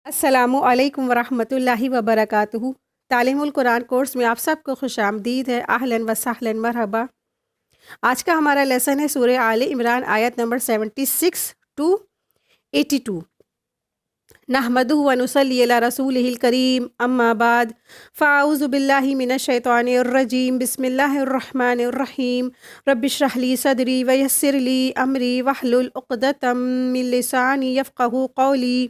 السلام علیکم ورحمۃ اللہ وبرکاتہ۔ تعلیم القرآن کورس میں آپ سب کو خوش آمدید ہے۔ اہلاً و سہلاً مرحبا۔ آج کا ہمارا لیسن ہے سورہ آل عمران آیت نمبر 76 ٹو 82۔ نحمدہ و نصلی علی رسولہ الکریم، اما بعد فاعوذ باللہ من الشیطان الرجیم، بسم اللہ الرحمن الرحیم۔ رب اشرح لی صدری ویسر لی امری واحلل عقدۃ من لسانی یفقہوا قولی۔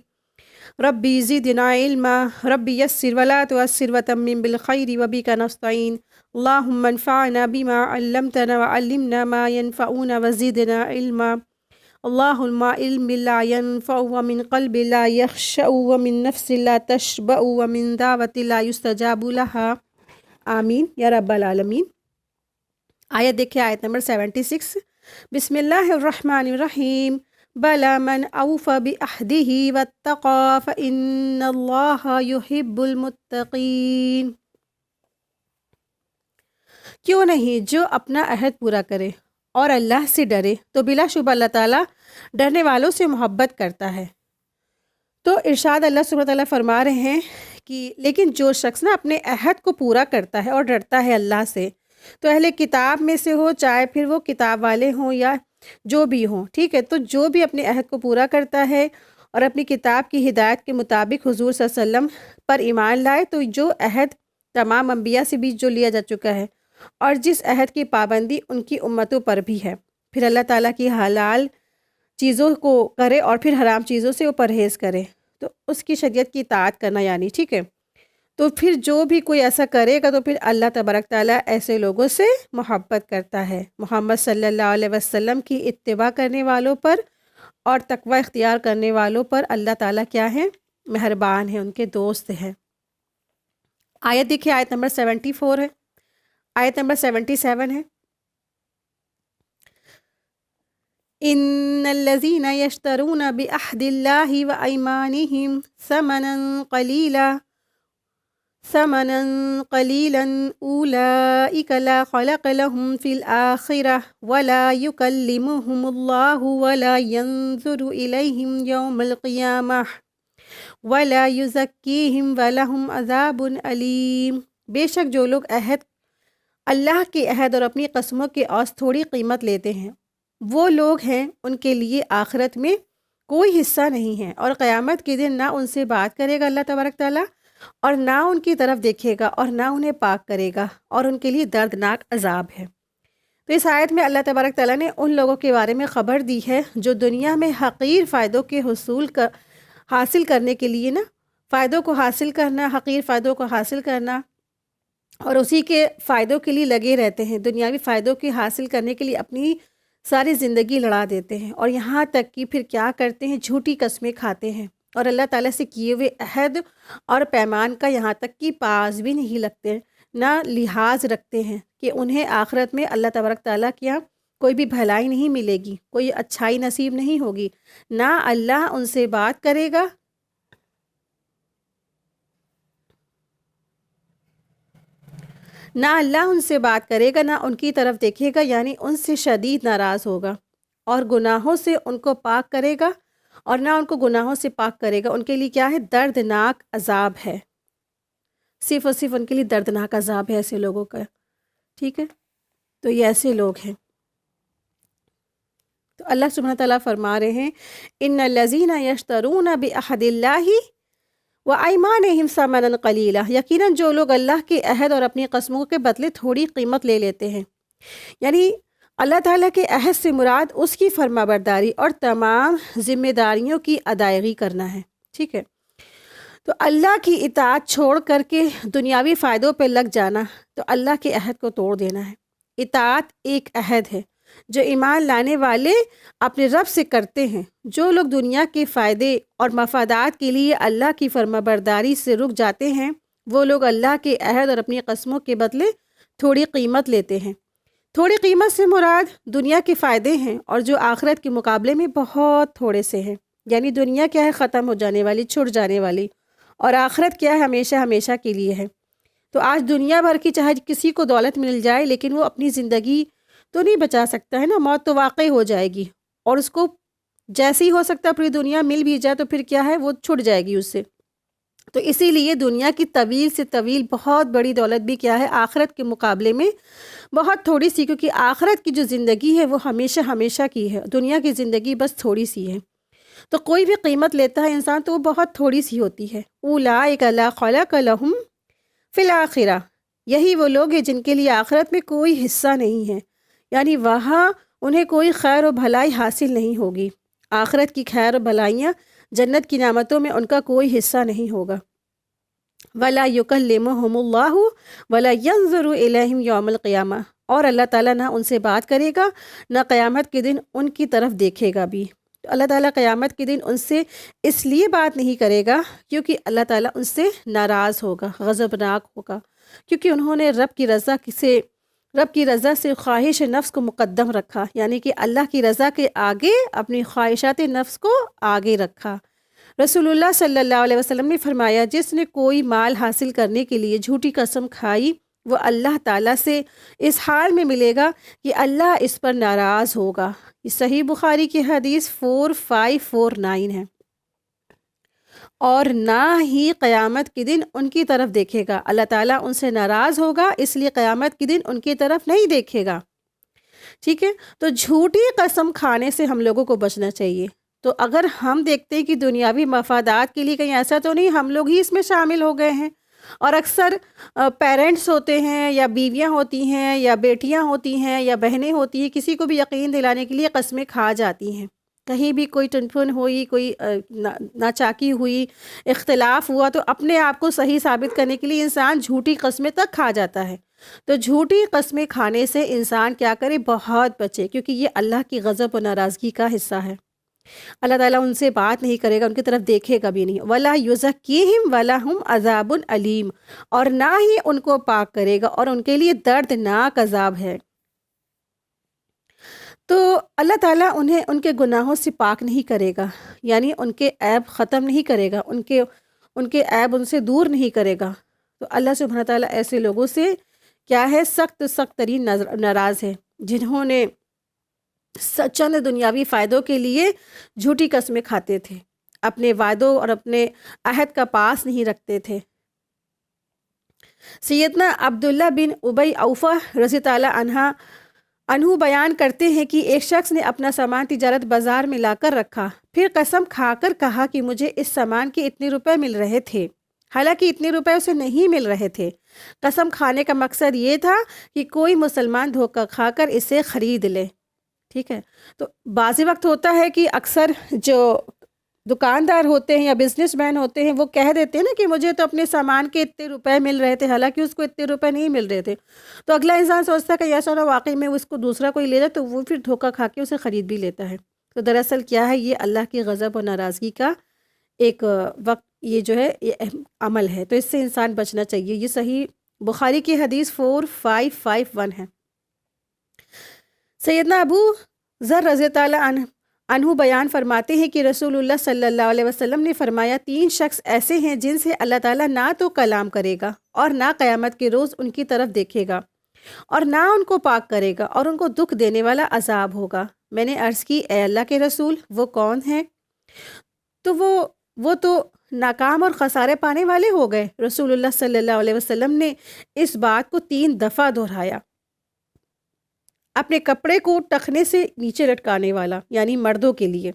ربی زدنا علما ربی یسر ولا تعسر وتمم بالخیر وبک نستعین۔ اللہم انفعنا بما علمتنا وعلمنا ما ينفعنا وزدنا علما۔ اللہم علم لا ينفع ومن قلب لا يخشع ومن نفس لا تشبع ومن دعوت لا يستجاب لها آمین یا رب العالمین۔ آیت دیکھیں، آیت نمبر 76۔ بسم اللہ الرحمن الرحیم۔ بلا من اوفى بعہدہ واتقى فإن اللہ يحب المتقین۔ کیوں نہیں، جو اپنا عہد پورا کرے اور اللہ سے ڈرے تو بلا شبہ اللہ تعالیٰ ڈرنے والوں سے محبت کرتا ہے۔ تو ارشاد اللہ سبحانہ تعالیٰ فرما رہے ہیں کہ لیکن جو شخص نا اپنے عہد کو پورا کرتا ہے اور ڈرتا ہے اللہ سے، تو اہل کتاب میں سے ہو، چاہے پھر وہ کتاب والے ہوں یا جو بھی ہوں، ٹھیک ہے، تو جو بھی اپنے عہد کو پورا کرتا ہے اور اپنی کتاب کی ہدایت کے مطابق حضور صلی اللہ علیہ وسلم پر ایمان لائے، تو جو عہد تمام انبیاء سے بھی جو لیا جا چکا ہے اور جس عہد کی پابندی ان کی امتوں پر بھی ہے، پھر اللہ تعالیٰ کی حلال چیزوں کو کرے اور پھر حرام چیزوں سے وہ پرہیز کرے، تو اس کی شریعت کی اطاعت کرنا، یعنی ٹھیک ہے، تو پھر جو بھی کوئی ایسا کرے گا تو پھر اللہ تبارک تعالیٰ ایسے لوگوں سے محبت کرتا ہے۔ محمد صلی اللہ علیہ وسلم کی اتباع کرنے والوں پر اور تقوی اختیار کرنے والوں پر اللہ تعالیٰ کیا ہے؟ مہربان ہے، ان کے دوست ہیں۔ آیت دیکھیں، آیت نمبر 74 ہے، آیت نمبر 77 ہے۔ ان الذين يشترون بعهد الله وايمانهم ثمنا قليلا اولئك لا خلق لهم في الاخره ولا يكلمهم الله ولا ينظر اليهم يوم القيامه ولا يزكيهم ولهم عذاب الیم۔ بے شک جو لوگ اللہ کے عہد اور اپنی قسموں کے عوض تھوڑی قیمت لیتے ہیں، وہ لوگ ہیں ان کے لیے آخرت میں کوئی حصہ نہیں ہے، اور قیامت کے دن نہ ان سے بات کرے گا اللہ تبارک تعالیٰ اور نہ ان کی طرف دیکھے گا اور نہ انہیں پاک کرے گا، اور ان کے لیے دردناک عذاب ہے۔ تو اس آیت میں اللہ تبارک تعالیٰ نے ان لوگوں کے بارے میں خبر دی ہے جو دنیا میں حقیر فائدوں کے حاصل کرنے کے لیے فائدوں کو حاصل کرنا، حقیر فائدوں کو حاصل کرنا اور اسی کے فائدوں کے لیے لگے رہتے ہیں، دنیاوی فائدوں کے حاصل کرنے کے لیے اپنی ساری زندگی لڑا دیتے ہیں، اور یہاں تک کہ پھر کیا کرتے ہیں، جھوٹی قسمیں کھاتے ہیں اور اللہ تعالیٰ سے کیے ہوئے عہد اور پیمان کا یہاں تک کہ پاس بھی نہیں لگتے، نہ لحاظ رکھتے ہیں کہ انہیں آخرت میں اللہ تبارک تعالیٰ کے یہاں کوئی بھی بھلائی نہیں ملے گی، کوئی اچھائی نصیب نہیں ہوگی، نہ اللہ ان سے بات کرے گا نہ ان کی طرف دیکھے گا، یعنی ان سے شدید ناراض ہوگا، اور گناہوں سے ان کو پاک کرے گا اور نہ ان کو گناہوں سے پاک کرے گا۔ ان کے لیے کیا ہے؟ دردناک عذاب ہے، صرف اور صرف ان کے لیے دردناک عذاب ہے ایسے لوگوں کا، ٹھیک ہے، تو یہ ایسے لوگ ہیں۔ تو اللہ سبحانہ تعالیٰ فرما رہے ہیں، ان الذین یشترون بعہد اللہ وایمانہم ثمنا قلیلا، یقیناً جو لوگ اللہ کے عہد اور اپنی قسموں کے بدلے تھوڑی قیمت لے لیتے ہیں، یعنی اللہ تعالیٰ کے عہد سے مراد اس کی فرما برداری اور تمام ذمہ داریوں کی ادائیگی کرنا ہے، ٹھیک ہے، تو اللہ کی اطاعت چھوڑ کر کے دنیاوی فائدوں پہ لگ جانا تو اللہ کے عہد کو توڑ دینا ہے۔ اطاعت ایک عہد ہے جو ایمان لانے والے اپنے رب سے کرتے ہیں۔ جو لوگ دنیا کے فائدے اور مفادات کے لیے اللہ کی فرما برداری سے رک جاتے ہیں، وہ لوگ اللہ کے عہد اور اپنی قسموں کے بدلے تھوڑی قیمت لیتے ہیں۔ تھوڑی قیمت سے مراد دنیا کے فائدے ہیں، اور جو آخرت کے مقابلے میں بہت تھوڑے سے ہیں، یعنی دنیا کیا ہے؟ ختم ہو جانے والی، چھٹ جانے والی، اور آخرت کیا ہے؟ ہمیشہ ہمیشہ کے لیے ہے۔ تو آج دنیا بھر کی چاہے کسی کو دولت مل جائے، لیکن وہ اپنی زندگی تو نہیں بچا سکتا ہے نا، موت تو واقع ہو جائے گی، اور اس کو جیسے ہی ہو سکتا ہے پوری دنیا مل بھی جائے تو پھر کیا ہے؟ وہ چھٹ جائے گی اس سے۔ تو اسی لیے دنیا کی طویل سے طویل بہت بڑی دولت بھی کیا ہے آخرت کے مقابلے میں بہت تھوڑی سی، کیونکہ آخرت کی جو زندگی ہے وہ ہمیشہ ہمیشہ کی ہے، دنیا کی زندگی بس تھوڑی سی ہے۔ تو کوئی بھی قیمت لیتا ہے انسان تو وہ بہت تھوڑی سی ہوتی ہے۔ اولئک لا خلاق لہم فی الآخرہ، یہی وہ لوگ ہیں جن کے لیے آخرت میں کوئی حصہ نہیں ہے، یعنی وہاں انہیں کوئی خیر و بھلائی حاصل نہیں ہوگی۔ آخرت کی خیر و بھلائیاں، جنت کی نعمتوں میں ان کا کوئی حصہ نہیں ہوگا۔ ولا یکلمہم اللہ ولا ینظر الیہم یوم القیامہ، اور اللہ تعالیٰ نہ ان سے بات کرے گا، نہ قیامت کے دن ان کی طرف دیکھے گا بھی۔ تو اللہ تعالیٰ قیامت کے دن ان سے اس لیے بات نہیں کرے گا کیونکہ اللہ تعالیٰ ان سے ناراض ہوگا، غضبناک ہوگا، کیونکہ انہوں نے رب کی رضا سے خواہش نفس کو مقدم رکھا، یعنی کہ اللہ کی رضا کے آگے اپنی خواہشات نفس کو آگے رکھا۔ رسول اللہ صلی اللہ علیہ وسلم نے فرمایا، جس نے کوئی مال حاصل کرنے کے لیے جھوٹی قسم کھائی وہ اللہ تعالیٰ سے اس حال میں ملے گا کہ اللہ اس پر ناراض ہوگا۔ یہ صحیح بخاری کی حدیث 4549 ہے۔ اور نہ ہی قیامت کے دن ان کی طرف دیکھے گا، اللہ تعالیٰ ان سے ناراض ہوگا، اس لیے قیامت کے دن ان کی طرف نہیں دیکھے گا۔ ٹھیک ہے، تو جھوٹی قسم کھانے سے ہم لوگوں کو بچنا چاہیے۔ تو اگر ہم دیکھتے ہیں کہ دنیاوی مفادات کے لیے کہیں ایسا تو نہیں ہم لوگ ہی اس میں شامل ہو گئے ہیں، اور اکثر پیرنٹس ہوتے ہیں یا بیویاں ہوتی ہیں یا بیٹیاں ہوتی ہیں یا بہنیں ہوتی ہیں، کسی کو بھی یقین دلانے کے لیے قسمیں کھا جاتی ہیں۔ کہیں بھی کوئی ٹنپن ہوئی، کوئی ناچاکی ہوئی، اختلاف ہوا تو اپنے آپ کو صحیح ثابت کرنے کے لیے انسان جھوٹی قسمیں تک کھا جاتا ہے۔ تو جھوٹی قسمیں کھانے سے انسان کیا کرے، بہت بچے، کیونکہ یہ اللہ کی غضب و ناراضگی کا حصہ ہے۔ اللہ تعالیٰ ان سے بات نہیں کرے گا، ان کی طرف دیکھے گا بھی نہیں۔ وَلَا يُزَكِّيهِمْ وَلَهُمْ عَذَابٌ علیم، اور نہ ہی ان کو پاک کرے گا، اور ان کے لیے دردناک عذاب ہے۔ تو اللہ تعالیٰ انہیں ان کے گناہوں سے پاک نہیں کرے گا، یعنی ان کے عیب ختم نہیں کرے گا، ان کے عیب ان سے دور نہیں کرے گا۔ تو اللہ سبحانہ تعالیٰ ایسے لوگوں سے کیا ہے، سخت ترین ناراض ہے، جنہوں نے چند دنیاوی فائدوں کے لیے جھوٹی قسمیں کھاتے تھے، اپنے وعدوں اور اپنے عہد کا پاس نہیں رکھتے تھے۔ سیدنا عبداللہ بن ابی اوفہ رضی اللہ عنہ بیان کرتے ہیں کہ ایک شخص نے اپنا سامان تجارت بازار میں لا کر رکھا، پھر قسم کھا کر کہا کہ مجھے اس سامان کے اتنے روپے مل رہے تھے، حالانکہ اتنے روپے اسے نہیں مل رہے تھے۔ قسم کھانے کا مقصد یہ تھا کہ کوئی مسلمان دھوکہ کھا کر اسے خرید لے۔ ٹھیک ہے، تو بعضی وقت ہوتا ہے کہ اکثر جو دکاندار ہوتے ہیں یا بزنس مین ہوتے ہیں وہ کہہ دیتے ہیں نا کہ مجھے تو اپنے سامان کے اتنے روپے مل رہے تھے، حالانکہ اس کو اتنے روپے نہیں مل رہے تھے۔ تو اگلا انسان سوچتا ہے کہ ایسا نہ واقعی میں اس کو دوسرا کوئی لے جائے، تو وہ پھر دھوکہ کھا کے اسے خرید بھی لیتا ہے۔ تو دراصل کیا ہے، یہ اللہ کی غضب و ناراضگی کا ایک وقت یہ جو ہے یہ عمل ہے، تو اس سے انسان بچنا چاہیے۔ یہ صحیح بخاری کی حدیث 4551 ہے۔ سیدنا ابو ذر رضی اللہ عنہ بیان فرماتے ہیں کہ رسول اللہ صلی اللہ علیہ وسلم نے فرمایا، 3 شخص ایسے ہیں جن سے اللہ تعالیٰ نہ تو کلام کرے گا اور نہ قیامت کے روز ان کی طرف دیکھے گا، اور نہ ان کو پاک کرے گا، اور ان کو دکھ دینے والا عذاب ہوگا۔ میں نے عرض کی، اے اللہ کے رسول، وہ کون ہیں؟ تو وہ تو ناکام اور خسارے پانے والے ہو گئے۔ رسول اللہ صلی اللہ علیہ وسلم نے اس بات کو 3 دفعہ دہرایا۔ اپنے کپڑے کو ٹخنے سے نیچے لٹکانے والا، یعنی مردوں کے لیے،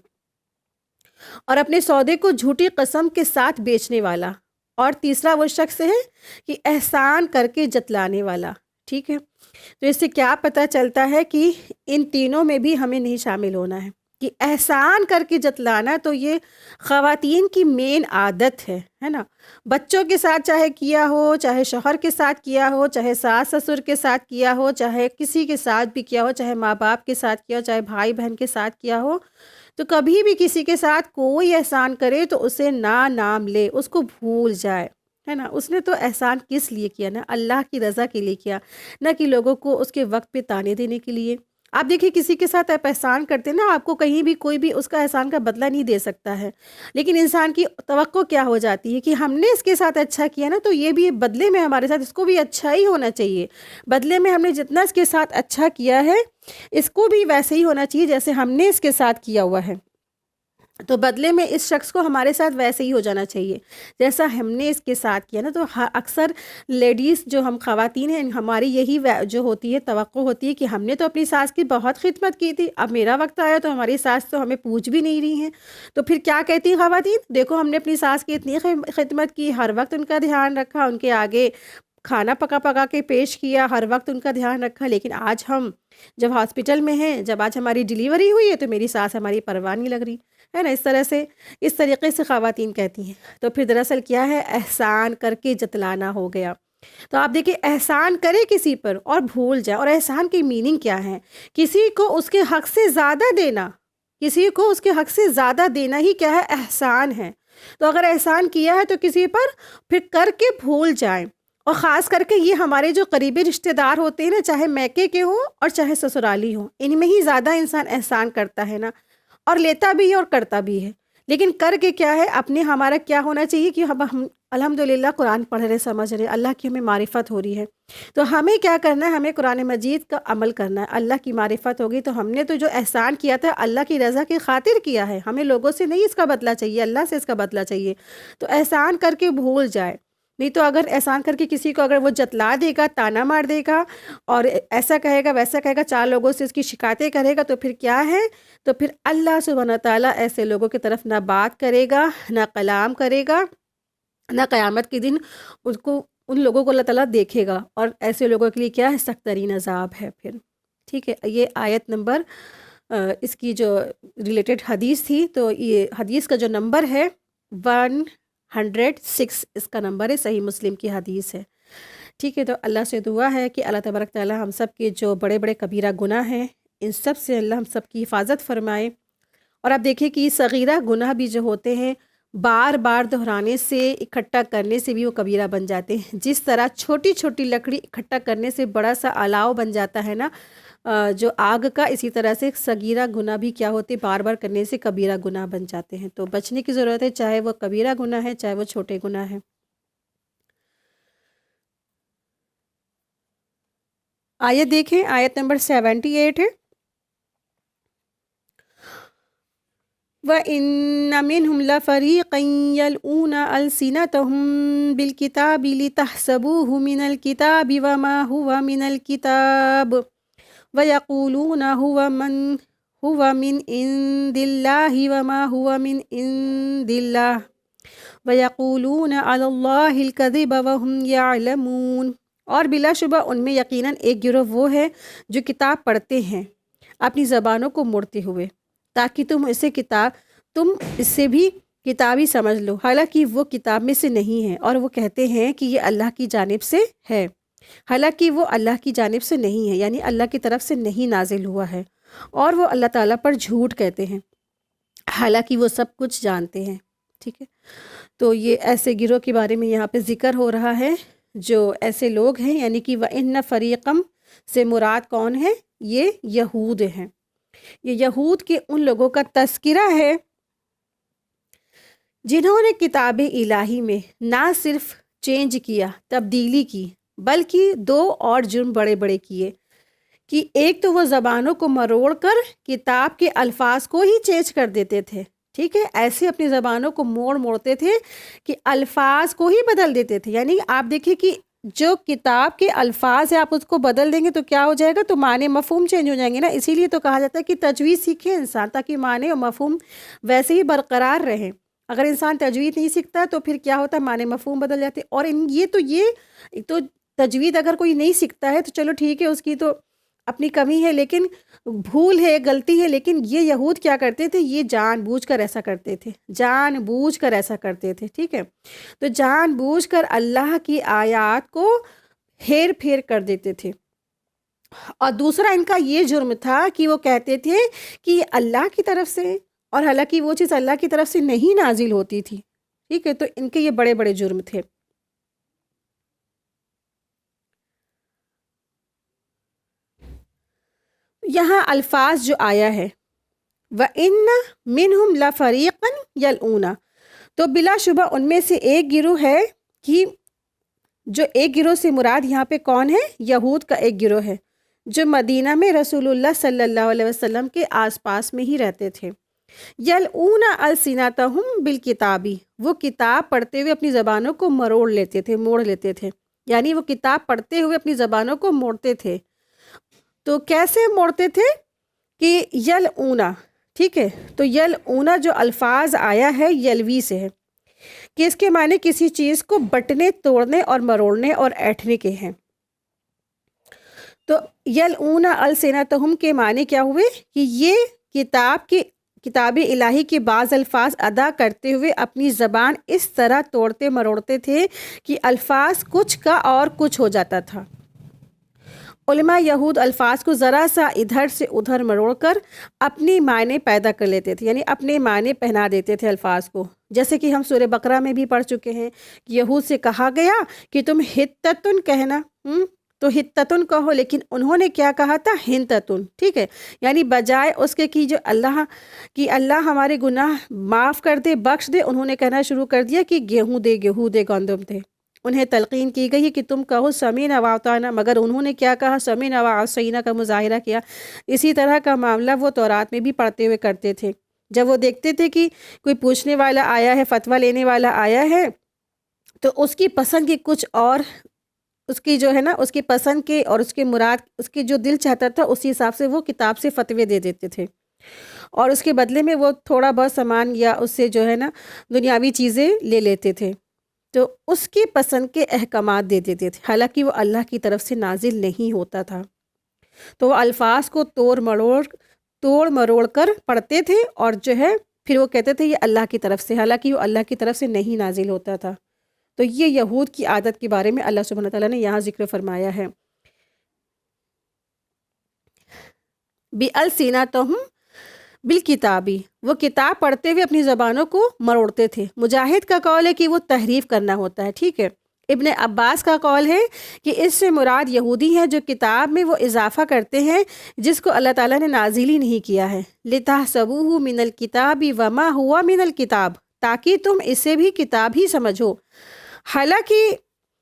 اور اپنے سودے کو جھوٹی قسم کے ساتھ بیچنے والا، اور تیسرا وہ شخص ہے کہ احسان کر کے جتلانے والا۔ ٹھیک ہے، تو اس سے کیا پتہ چلتا ہے کہ ان تینوں میں بھی ہمیں نہیں شامل ہونا ہے، کہ احسان کر کے جتلانا تو یہ خواتین کی مین عادت ہے نا۔ بچوں کے ساتھ چاہے کیا ہو، چاہے شوہر کے ساتھ کیا ہو، چاہے ساس سسر کے ساتھ کیا ہو، چاہے کسی کے ساتھ بھی کیا ہو، چاہے ماں باپ کے ساتھ کیا ہو، چاہے بھائی بہن کے ساتھ کیا ہو، تو کبھی بھی کسی کے ساتھ کوئی احسان کرے تو اسے نام لے، اس کو بھول جائے، ہے نا۔ اس نے تو احسان کس لیے کیا؟ نا اللہ کی رضا کے لیے کیا، نہ کہ لوگوں کو اس کے وقت پہ تانے دینے کے لیے۔ آپ دیکھیں، کسی کے ساتھ آپ احسان کرتے ہیں نا، آپ کو کہیں بھی کوئی بھی اس کا احسان کا بدلہ نہیں دے سکتا ہے، لیکن انسان کی توقع کیا ہو جاتی ہے کہ ہم نے اس کے ساتھ اچھا کیا نا، تو یہ بھی بدلے میں ہمارے ساتھ اس کو بھی اچھا ہی ہونا چاہیے۔ بدلے میں ہم نے جتنا اس کے ساتھ اچھا کیا ہے، اس کو بھی ویسے ہی ہونا چاہیے جیسے ہم نے اس کے ساتھ کیا ہوا ہے۔ تو بدلے میں اس شخص کو ہمارے ساتھ ویسے ہی ہو جانا چاہیے جیسا ہم نے اس کے ساتھ کیا نا۔ تو اکثر لیڈیز جو ہم خواتین ہیں، ہماری یہی جو ہوتی ہے توقع ہوتی ہے کہ ہم نے تو اپنی ساس کی بہت خدمت کی تھی، اب میرا وقت آیا تو ہماری ساس تو ہمیں پوچھ بھی نہیں رہی ہیں۔ تو پھر کیا کہتی ہیں خواتین، دیکھو ہم نے اپنی ساس کی اتنی خدمت کی، ہر وقت ان کا دھیان رکھا، ان کے آگے کھانا پکا پکا کے پیش کیا، ہر وقت ان کا دھیان رکھا، لیکن آج ہم جب ہاسپٹل میں ہیں، جب آج ہماری ڈیلیوری ہوئی ہے تو میری ساس ہماری پرواہ نہیں لگ رہی ہے نا۔ اس طریقے سے خواتین کہتی ہیں۔ تو پھر دراصل کیا ہے، احسان کر کے جتلانا ہو گیا۔ تو آپ دیکھیں، احسان کرے کسی پر اور بھول جائے، اور احسان کی میننگ کیا ہے، کسی کو اس کے حق سے زیادہ دینا، کسی کو اس کے حق سے زیادہ دینا ہی کیا ہے، احسان ہے۔ تو اگر احسان کیا ہے تو کسی پر پھر کر کے بھول جائیں، اور خاص کر کے یہ ہمارے جو قریبی رشتہ دار ہوتے ہیں نا، چاہے میکے کے ہوں اور چاہے سسرالی ہوں، ان میں ہی زیادہ انسان احسان کرتا ہے نا، اور لیتا بھی ہے اور کرتا بھی ہے۔ لیکن کر کے کیا ہے، اپنے ہمارا کیا ہونا چاہیے کہ ہم الحمدللہ قرآن پڑھ رہے، سمجھ رہے، اللہ کی ہمیں معرفت ہو رہی ہے، تو ہمیں کیا کرنا ہے، ہمیں قرآن مجید کا عمل کرنا ہے۔ اللہ کی معرفت ہوگی تو ہم نے تو جو احسان کیا تھا اللہ کی رضا کی خاطر کیا ہے، ہمیں لوگوں سے نہیں اس کا بدلہ چاہیے، اللہ سے اس کا بدلہ چاہیے۔ تو احسان کر کے بھول جائے، نہیں تو اگر احسان کر کے کسی کو اگر وہ جتلا دے گا، تانا مار دے گا، اور ایسا کہے گا ویسا کہے گا، 4 لوگوں سے اس کی شکایتیں کرے گا، تو پھر کیا ہے، تو پھر اللہ سبحانہ تعالیٰ ایسے لوگوں کی طرف نہ بات کرے گا، نہ کلام کرے گا، نہ قیامت کے دن ان لوگوں کو اللہ تعالیٰ دیکھے گا، اور ایسے لوگوں کے لیے کیا ہے، سخت ترین عذاب ہے پھر۔ ٹھیک ہے، یہ آیت نمبر اس کی جو ریلیٹڈ حدیث تھی، تو یہ حدیث کا جو نمبر ہے 106 اس کا نمبر ہے، صحیح مسلم کی حدیث ہے۔ ٹھیک ہے، تو اللہ سے دعا ہے کہ اللہ تبارک تعالیٰ ہم سب کے جو بڑے بڑے کبیرہ گناہ ہیں، ان سب سے اللہ ہم سب کی حفاظت فرمائے۔ اور آپ دیکھیں کہ صغیرہ گناہ بھی جو ہوتے ہیں، بار بار دہرانے سے، اکٹھا کرنے سے بھی وہ کبیرہ بن جاتے ہیں۔ جس طرح چھوٹی چھوٹی لکڑی اکٹھا کرنے سے بڑا سا الاؤ بن جاتا ہے نا جو آگ کا، اسی طرح سے صغیرہ گناہ بھی کیا ہوتے، بار بار کرنے سے کبیرہ گناہ بن جاتے ہیں۔ تو بچنے کی ضرورت ہے، چاہے وہ کبیرہ گناہ ہے، چاہے وہ چھوٹے گناہ ہے۔ آیت دیکھیں، آیت نمبر 78 ہے، وَإِنَّ مِنْهُمْ لَفَرِيقًا يَلْؤُونَ أَلْسِنَتَهُمْ بِالْكِتَابِ لِتَحْسَبُوهُ مِنَ الْكِتَابِ وَمَا هُوَ مِنَ الْكِتَابِ وَيَقُولُونَ هُوَ مِنْ عِنْدِ اللَّهِ وَمَا هُوَ مِنْ عِنْدِ اللَّهِ وَيَقُولُونَ عَلَى اللَّهِ الْكَذِبَ وَهُمْ يَعْلَمُونَ۔ اور بلا شبہ ان میں یقیناً ایک گروہ وہ ہے جو کتاب پڑھتے ہیں اپنی زبانوں کو موڑتے ہوئے، تاکہ تم اس سے بھی کتابی سمجھ لو، حالانکہ وہ کتاب میں سے نہیں ہے، اور وہ کہتے ہیں کہ یہ اللہ کی جانب سے ہے، حالانکہ وہ اللہ کی جانب سے نہیں ہے، یعنی اللہ کی طرف سے نہیں نازل ہوا ہے، اور وہ اللہ تعالیٰ پر جھوٹ کہتے ہیں، حالانکہ وہ سب کچھ جانتے ہیں۔ ٹھیک ہے، تو یہ ایسے گروہ کے بارے میں یہاں پہ ذکر ہو رہا ہے، جو ایسے لوگ ہیں، یعنی کہ وَإِنَّ فَرِيقًا سے مراد کون ہے، یہ یہود ہیں۔ یہ یہود کے ان لوگوں کا تذکرہ ہے جنہوں نے کتاب الہی میں نہ صرف چینج کیا، تبدیلی کی، بلکہ 2 اور جرم بڑے بڑے کیے، کہ ایک تو وہ زبانوں کو مروڑ کر کتاب کے الفاظ کو ہی چینج کر دیتے تھے۔ ٹھیک ہے، ایسے اپنی زبانوں کو موڑتے تھے کہ الفاظ کو ہی بدل دیتے تھے۔ یعنی آپ دیکھیں کہ جو کتاب کے الفاظ ہیں، آپ اس کو بدل دیں گے تو کیا ہو جائے گا، تو معنی مفہوم چینج ہو جائیں گے نا۔ اسی لیے تو کہا جاتا ہے کہ تجوید سیکھے انسان، تاکہ معنی اور مفہوم ویسے ہی برقرار رہیں۔ اگر انسان تجوید نہیں سیکھتا تو پھر کیا ہوتا ہے، معنی مفہوم بدل جاتے۔ اور یہ تو تجوید اگر کوئی نہیں سیکھتا ہے تو چلو ٹھیک ہے، اس کی تو اپنی کمی ہے، لیکن بھول ہے، غلطی ہے، لیکن یہ یہود کیا کرتے تھے، یہ جان بوجھ کر ایسا کرتے تھے، جان بوجھ کر ایسا کرتے تھے۔ ٹھیک ہے، تو جان بوجھ کر اللہ کی آیات کو ہیر پھیر کر دیتے تھے۔ اور دوسرا ان کا یہ جرم تھا کہ وہ کہتے تھے کہ یہ اللہ کی طرف سے، اور حالانکہ وہ چیز اللہ کی طرف سے نہیں نازل ہوتی تھی۔ ٹھیک ہے، تو ان کے یہ بڑے بڑے جرم تھے۔ یہاں الفاظ جو آیا ہے وَإِنَّ مِنْهُمْ لَفَرِيقًا يَلْؤُونَ، تو بلا شبہ ان میں سے ایک گروہ ہے، کہ جو ایک گروہ سے مراد یہاں پہ کون ہے، یہود کا ایک گروہ ہے، جو مدینہ میں رسول اللہ صلی اللہ علیہ وسلم کے آس پاس میں ہی رہتے تھے، یلعون السنتہم بالکتابی، وہ کتاب پڑھتے ہوئے اپنی زبانوں کو مروڑ لیتے تھے، موڑ لیتے تھے، یعنی وہ کتاب پڑھتے ہوئے اپنی زبانوں کو موڑتے تھے۔ تو کیسے موڑتے تھے کہ یلعونا، ٹھیک ہے، تو یلعونا جو الفاظ آیا ہے یلوی سے ہے کہ اس کے معنی کسی چیز کو بٹنے، توڑنے اور مروڑنے اور ایٹھنے کے ہیں۔ تو یلعونا السنتہم کے معنی کیا ہوئے کہ یہ کتاب الہی کے بعض الفاظ ادا کرتے ہوئے اپنی زبان اس طرح توڑتے مروڑتے تھے کہ الفاظ کچھ کا اور کچھ ہو جاتا تھا۔ علماء یہود الفاظ کو ذرا سا ادھر سے ادھر مروڑ کر اپنی معنی پیدا کر لیتے تھے، یعنی اپنے معنی پہنا دیتے تھے الفاظ کو، جیسے کہ ہم سورہ بقرہ میں بھی پڑھ چکے ہیں کہ یہود سے کہا گیا کہ تم ہتتن کہنا، تو ہتتن کہو، لیکن انہوں نے کیا کہا تھا؟ ہنتتن، ٹھیک ہے، یعنی بجائے اس کے کہ جو اللہ ہمارے گناہ معاف کر دے، بخش دے، انہوں نے کہنا شروع کر دیا کہ گیہوں دے، گندم دے۔ انہیں تلقین کی گئی کہ تم کہو سمیعنا واطعنا، مگر انہوں نے کیا کہا؟ سمیعنا وعصینا کا مظاہرہ کیا۔ اسی طرح کا معاملہ وہ تورات میں بھی پڑھتے ہوئے کرتے تھے۔ جب وہ دیکھتے تھے کہ کوئی پوچھنے والا آیا ہے، فتویٰ لینے والا آیا ہے، تو اس کی پسند کی کچھ اور، اس کی جو ہے نا، اس کی پسند کے اور اس کے مراد، اس کے جو دل چاہتا تھا اسی حساب سے وہ کتاب سے فتوے دے دیتے تھے، اور اس کے بدلے میں وہ تھوڑا بہت سامان یا اس سے جو ہے نا دنیاوی چیزیں لے لیتے تھے، تو اس کی پسند کے احکامات دے دیتے تھے، حالانکہ وہ اللہ کی طرف سے نازل نہیں ہوتا تھا۔ تو وہ الفاظ کو توڑ مروڑ کر پڑھتے تھے، اور جو ہے پھر وہ کہتے تھے یہ اللہ کی طرف سے، حالانکہ وہ اللہ کی طرف سے نہیں نازل ہوتا تھا۔ تو یہ یہود کی عادت کے بارے میں اللہ سبحانہ تعالیٰ نے یہاں ذکر فرمایا ہے۔ بِأَلْسِنَتِهِمْ بالکتابی، وہ کتاب پڑھتے ہوئے اپنی زبانوں کو مروڑتے تھے۔ مجاہد کا قول ہے کہ وہ تحریف کرنا ہوتا ہے، ٹھیک ہے۔ ابن عباس کا قول ہے کہ اس سے مراد یہودی ہیں جو کتاب میں وہ اضافہ کرتے ہیں جس کو اللہ تعالیٰ نے نازل ہی نہیں کیا ہے۔ لِتَحْسَبُوهُ مِنَ الْكِتَابِ وَمَا هُوَ مِنَ الْكِتَابِ، تاکہ تم اسے بھی کتاب ہی سمجھو، حالانکہ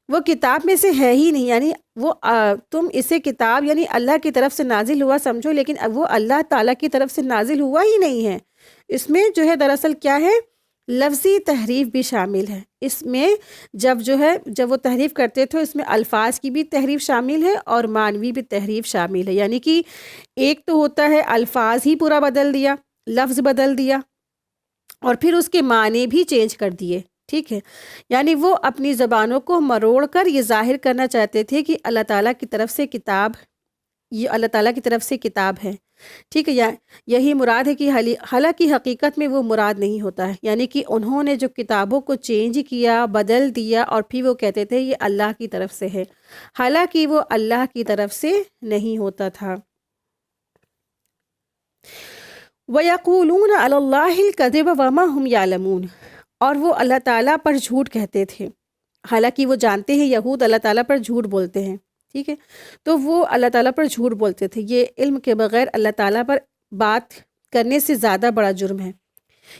وہ کتاب میں سے ہے ہی نہیں، یعنی وہ تم اسے کتاب یعنی اللہ کی طرف سے نازل ہوا سمجھو، لیکن اب وہ اللہ تعالیٰ کی طرف سے نازل ہوا ہی نہیں ہے۔ اس میں جو ہے دراصل کیا ہے، لفظی تحریف بھی شامل ہے۔ اس میں جب وہ تحریف کرتے تھے، اس میں الفاظ کی بھی تحریف شامل ہے اور معنوی بھی تحریف شامل ہے، یعنی کہ ایک تو ہوتا ہے الفاظ ہی پورا بدل دیا، لفظ بدل دیا، اور پھر اس کے معنی بھی چینج کر دیے، ٹھیک ہے۔ یعنی وہ اپنی زبانوں کو مروڑ کر یہ ظاہر کرنا چاہتے تھے کہ اللہ تعالیٰ کی طرف سے کتاب، یہ اللہ تعالیٰ کی طرف سے کتاب ہے، ٹھیک ہے، یہی مراد ہے کہ حالانکہ حقیقت میں وہ مراد نہیں ہوتا ہے، یعنی کہ انہوں نے جو کتابوں کو چینج کیا، بدل دیا، اور پھر وہ کہتے تھے یہ اللہ کی طرف سے ہے، حالانکہ وہ اللہ کی طرف سے نہیں ہوتا تھا۔ وَيَقُولُونَ عَلَى اللَّهِ الْكَذِبَ وَمَا هُمْ يَعْلَمُونَ، اور وہ اللہ تعالیٰ پر جھوٹ کہتے تھے، حالانکہ وہ جانتے ہیں یہود اللہ تعالیٰ پر جھوٹ بولتے ہیں، ٹھیک ہے، تو وہ اللہ تعالیٰ پر جھوٹ بولتے تھے۔ یہ علم کے بغیر اللہ تعالیٰ پر بات کرنے سے زیادہ بڑا جرم ہے،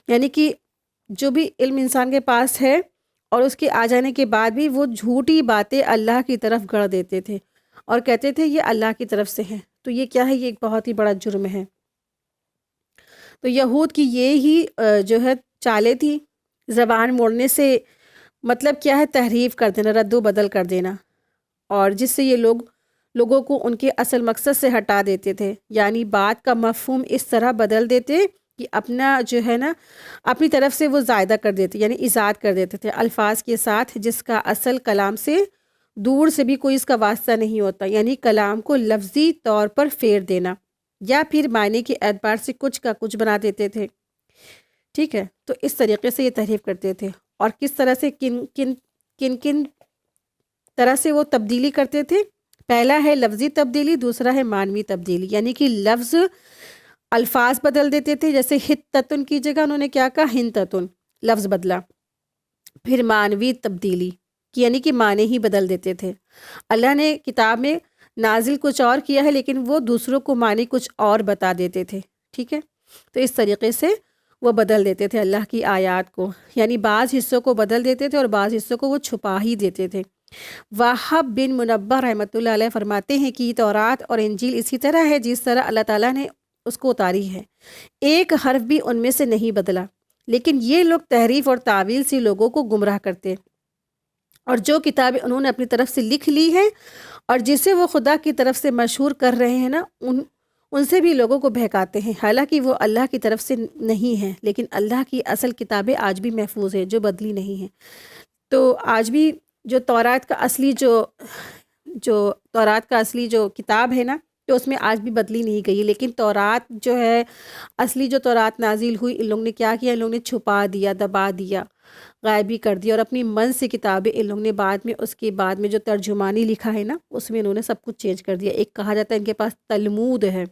یعنی کہ جو بھی علم انسان کے پاس ہے اور اس کے آ جانے کے بعد بھی وہ جھوٹی باتیں اللہ کی طرف گڑھ دیتے تھے اور کہتے تھے یہ اللہ کی طرف سے ہے، تو یہ کیا ہے، یہ ایک بہت ہی بڑا جرم ہے۔ تو یہود کی یہی جو ہے چالیں تھی، زبان موڑنے سے مطلب کیا ہے، تحریف کر دینا، رد و بدل کر دینا، اور جس سے یہ لوگوں کو ان کے اصل مقصد سے ہٹا دیتے تھے، یعنی بات کا مفہوم اس طرح بدل دیتے کہ اپنا جو ہے نا اپنی طرف سے وہ زائدہ کر دیتے، یعنی ایجاد کر دیتے تھے الفاظ کے ساتھ جس کا اصل کلام سے دور سے بھی کوئی اس کا واسطہ نہیں ہوتا، یعنی کلام کو لفظی طور پر پھیر دینا یا پھر معنی کے اعتبار سے کچھ کا کچھ بنا دیتے تھے، ٹھیک ہے۔ تو اس طریقے سے یہ تحریف کرتے تھے، اور کس طرح سے کن طرح سے وہ تبدیلی کرتے تھے۔ پہلا ہے لفظی تبدیلی، دوسرا ہے معنوی تبدیلی، یعنی کہ لفظ الفاظ بدل دیتے تھے، جیسے ہتتن کی جگہ انہوں نے کیا کہا، ہنتتن، لفظ بدلا۔ پھر معنوی تبدیلی یعنی کہ معنی ہی بدل دیتے تھے۔ اللہ نے کتاب میں نازل کچھ اور کیا ہے، لیکن وہ دوسروں کو معنی کچھ اور بتا دیتے تھے، ٹھیک ہے۔ تو اس طریقے سے وہ بدل دیتے تھے اللہ کی آیات کو، یعنی بعض حصوں کو بدل دیتے تھے اور بعض حصوں کو وہ چھپا ہی دیتے تھے۔ وہب بن منبہ رحمۃ اللہ علیہ فرماتے ہیں کہ تورات اور انجیل اسی طرح ہے جس طرح اللہ تعالیٰ نے اس کو اتاری ہے، ایک حرف بھی ان میں سے نہیں بدلا، لیکن یہ لوگ تحریف اور تعویل سے لوگوں کو گمراہ کرتے، اور جو کتابیں انہوں نے اپنی طرف سے لکھ لی ہیں اور جسے وہ خدا کی طرف سے مشہور کر رہے ہیں نا، ان سے بھی لوگوں کو بہکاتے ہیں، حالانکہ وہ اللہ کی طرف سے نہیں ہیں، لیکن اللہ کی اصل کتابیں آج بھی محفوظ ہیں جو بدلی نہیں ہیں۔ تو آج بھی جو تورات کا اصلی جو کتاب ہے نا، تو اس میں آج بھی بدلی نہیں گئی، لیکن تورات جو ہے، اصلی جو تورات نازل ہوئی، ان لوگوں نے کیا کیا، ان لوگوں نے چھپا دیا، دبا دیا، غائبی کر دیا، اور اپنی من سے کتابیں ان لوگوں نے بعد میں، اس کے بعد میں جو ترجمانی لکھا ہے نا، اس میں انہوں نے سب کچھ چینج کر دیا۔ ایک کہا جاتا ہے ان کے پاس تلمود ہے،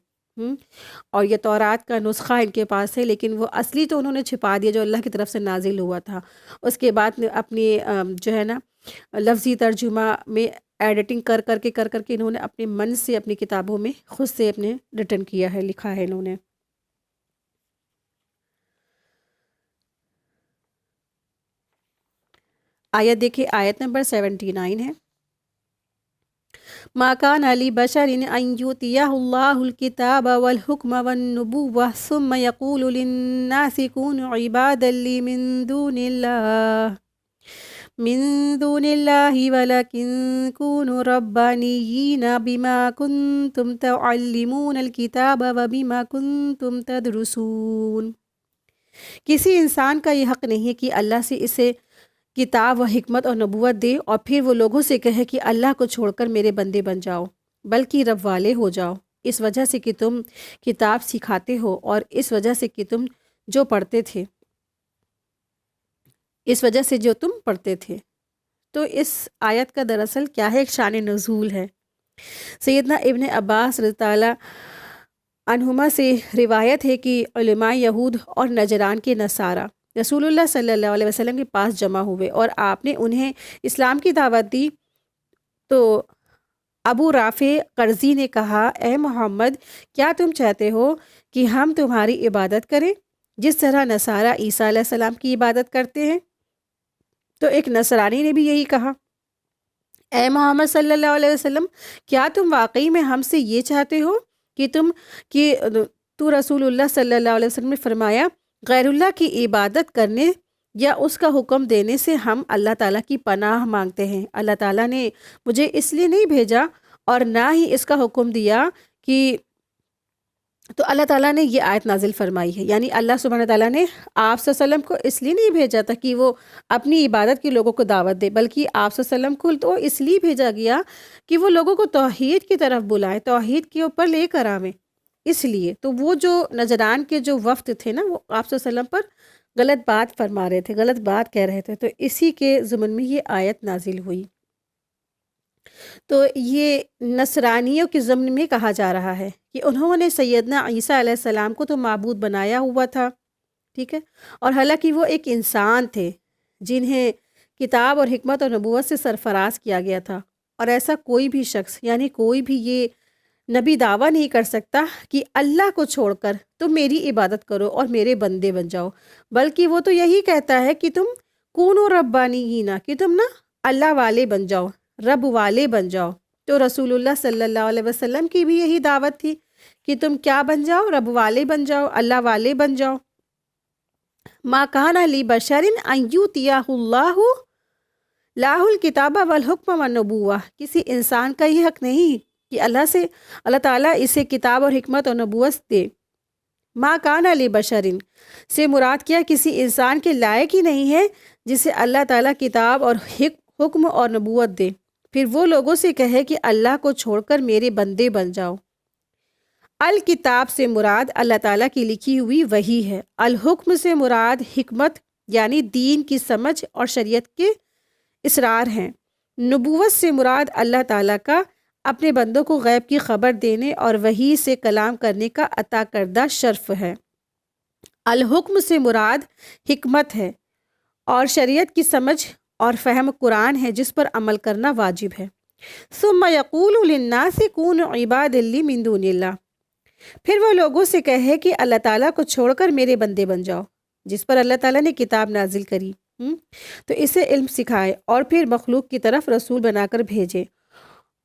اور یہ تورات کا نسخہ ان کے پاس ہے، لیکن وہ اصلی تو انہوں نے چھپا دیا جو اللہ کی طرف سے نازل ہوا تھا۔ اس کے بعد میں اپنی جو ہے نا لفظی ترجمہ میں ایڈیٹنگ کر کے انہوں نے اپنے من سے اپنی کتابوں میں خود سے اپنے ریٹن کیا ہے، لکھا ہے انہوں نے۔ آیت دیکھیں، آیت نمبر 79 ہے، ما كان لبشر ان يؤتيه الله الكتاب والحكم والنبوة ثم يقول للناس كونوا عبادا لي من دون الله ولكن كونوا ربانيين بما كنتم تعلمون الكتاب وبما كنتم تدرسون۔ کسی انسان کا یہ حق نہیں ہے کہ اللہ سے اسے کتاب و حکمت اور نبوت دے اور پھر وہ لوگوں سے کہے کہ اللہ کو چھوڑ کر میرے بندے بن جاؤ، بلکہ رب والے ہو جاؤ، اس وجہ سے کہ تم کتاب سکھاتے ہو اور اس وجہ سے کہ تم جو پڑھتے تھے، تو اس آیت کا دراصل کیا ہے، ایک شان نزول ہے۔ سیدنا ابن عباس رضی اللہ عنہما سے روایت ہے کہ علماء یہود اور نجران کے نصارہ رسول اللہ صلی اللہ علیہ وسلم کے پاس جمع ہوئے اور آپ نے انہیں اسلام کی دعوت دی، تو ابو رافع قرظی نے کہا، اے محمد، کیا تم چاہتے ہو کہ ہم تمہاری عبادت کریں جس طرح نصارہ عیسیٰ علیہ السلام کی عبادت کرتے ہیں؟ تو ایک نصرانی نے بھی یہی کہا، اے محمد صلی اللہ علیہ وسلم، کیا تم واقعی میں ہم سے یہ چاہتے ہو کہ تو رسول اللہ صلی اللہ علیہ وسلم نے فرمایا، غیر اللہ کی عبادت کرنے یا اس کا حکم دینے سے ہم اللہ تعالیٰ کی پناہ مانگتے ہیں۔ اللہ تعالیٰ نے مجھے اس لیے نہیں بھیجا اور نہ ہی اس کا حکم دیا کہ، تو اللہ تعالیٰ نے یہ آیت نازل فرمائی ہے، یعنی اللہ سبحانہ تعالیٰ نے آپ صلی اللہ علیہ وسلم کو اس لیے نہیں بھیجا تھا کہ وہ اپنی عبادت کے لوگوں کو دعوت دے، بلکہ آپ صلی اللہ علیہ وسلم کو تو اس لیے بھیجا گیا کہ وہ لوگوں کو توحید کی طرف بلائیں، توحید کے اوپر لے کر آویں۔ اس لیے تو وہ جو نجران کے جو وفد تھے نا، وہ آپ صلی اللہ علیہ وسلم پر غلط بات فرما رہے تھے، غلط بات کہہ رہے تھے، تو اسی کے ضمن میں یہ آیت نازل ہوئی۔ تو یہ نصرانیوں کے ضمن میں کہا جا رہا ہے کہ انہوں نے سیدنا عیسیٰ علیہ السلام کو تو معبود بنایا ہوا تھا، ٹھیک ہے، اور حالانکہ وہ ایک انسان تھے جنہیں کتاب اور حکمت اور نبوت سے سرفراز کیا گیا تھا، اور ایسا کوئی بھی شخص، یعنی کوئی بھی یہ نبی دعویٰ نہیں کر سکتا کہ اللہ کو چھوڑ کر تم میری عبادت کرو اور میرے بندے بن جاؤ، بلکہ وہ تو یہی کہتا ہے کہ تم کونوا ربانیین، کہ تم نا اللہ والے بن جاؤ، رب والے بن جاؤ۔ تو رسول اللہ صلی اللہ علیہ وسلم کی بھی یہی دعوت تھی کہ تم کیا بن جاؤ، رب والے بن جاؤ، اللہ والے بن جاؤ۔ ما کان لبشر ان یؤتیہ اللہ الکتاب والحکم والنبوہ، کسی انسان کا یہ حق نہیں کہ اللہ تعالیٰ اسے کتاب اور حکمت اور نبوت دے۔ ما کان لبشر سے مراد کیا، کسی انسان کے لائق ہی نہیں ہے جسے اللہ تعالیٰ کتاب اور حکم اور نبوت دے، پھر وہ لوگوں سے کہے کہ اللہ کو چھوڑ کر میرے بندے بن جاؤ۔ الکتاب سے مراد اللہ تعالیٰ کی لکھی ہوئی وحی ہے، الحکم سے مراد حکمت یعنی دین کی سمجھ اور شریعت کے اسرار ہیں، نبوت سے مراد اللہ تعالیٰ کا اپنے بندوں کو غیب کی خبر دینے اور وحی سے کلام کرنے کا عطا کردہ شرف ہے۔ الحکم سے مراد حکمت ہے اور شریعت کی سمجھ اور فہم قرآن ہے جس پر عمل کرنا واجب ہے۔ ثم یقول للناس کونوا عبادا لی من دون اللہ، پھر وہ لوگوں سے کہے کہ اللہ تعالیٰ کو چھوڑ کر میرے بندے بن جاؤ، جس پر اللہ تعالیٰ نے کتاب نازل کری، تو اسے علم سکھائے اور پھر مخلوق کی طرف رسول بنا کر بھیجے،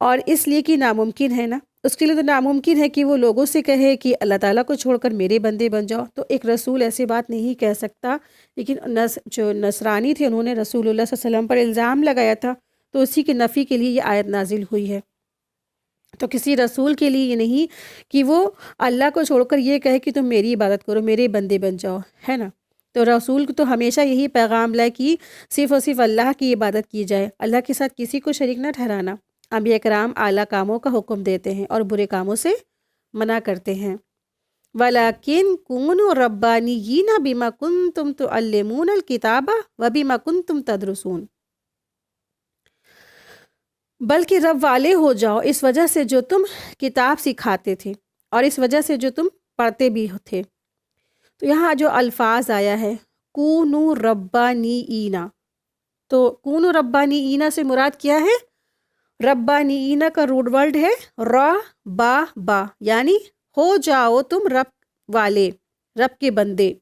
اور اس لیے کہ ناممکن ہے نا اس کے لیے تو ناممکن ہے کہ وہ لوگوں سے کہے کہ اللہ تعالیٰ کو چھوڑ کر میرے بندے بن جاؤ، تو ایک رسول ایسی بات نہیں کہہ سکتا۔ لیکن جو نصرانی تھے انہوں نے رسول اللہ صلی اللہ علیہ وسلم پر الزام لگایا تھا، تو اسی کی نفی کے لیے یہ آیت نازل ہوئی ہے۔ تو کسی رسول کے لیے یہ نہیں کہ وہ اللہ کو چھوڑ کر یہ کہے کہ تم میری عبادت کرو، میرے بندے بن جاؤ، ہے نا۔ تو رسول کو تو ہمیشہ یہی پیغام لائے کہ صرف اور صرف اللہ کی عبادت کی جائے، اللہ کے ساتھ کسی کو شریک نہ ٹھہرانا۔ انبیاء کرام اعلیٰ کاموں کا حکم دیتے ہیں اور برے کاموں سے منع کرتے ہیں۔ وَلَكِن كُونُوا رَبَّانِيِّينَ بِمَا كُنتُمْ تُعَلِّمُونَ الْكِتَابَ وَبِمَا كُنتُمْ تَدْرُسُونَ، بلکہ رب والے ہو جاؤ اس وجہ سے جو تم کتاب سکھاتے تھے اور اس وجہ سے جو تم پڑھتے بھی تھے۔ تو یہاں جو الفاظ آیا ہے کونوا ربانیین، تو کونوا ربانیین سے مراد کیا ہے؟ ربانیین کا روٹ ورڈ ہے را با، یعنی ہو جاؤ تم رب والے، رب کے بندے۔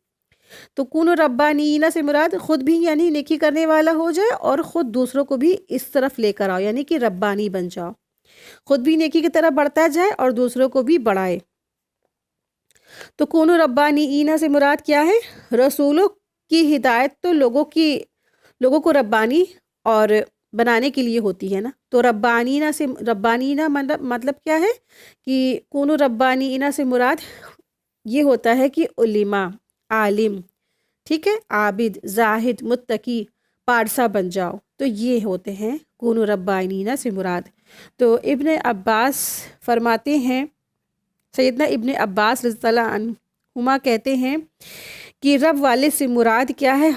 تو کونوا ربانیین سے مراد خود بھی یعنی نیکی کرنے والا ہو جائے اور خود دوسروں کو بھی اس طرف لے کر آؤ، یعنی کہ ربانی بن جاؤ، خود بھی نیکی کی طرف بڑھتا جائے اور دوسروں کو بھی بڑھائے۔ تو کونوا ربانیین سے مراد کیا ہے؟ رسولوں کی ہدایت تو لوگوں کو ربانی اور بنانے کے لیے ہوتی ہے نا۔ تو ربانیین مطلب کیا ہے کہ کونوا ربانیین سے مراد یہ ہوتا ہے کہ علماء، عالم، ٹھیک ہے، عابد، زاہد، متقی، پارسا بن جاؤ، تو یہ ہوتے ہیں کونوا ربانیین سے مراد۔ تو ابن عباس فرماتے ہیں، سیدنا ابن عباس رضی اللہ عنہما کہتے ہیں کہ رب والے سے مراد کیا ہے؟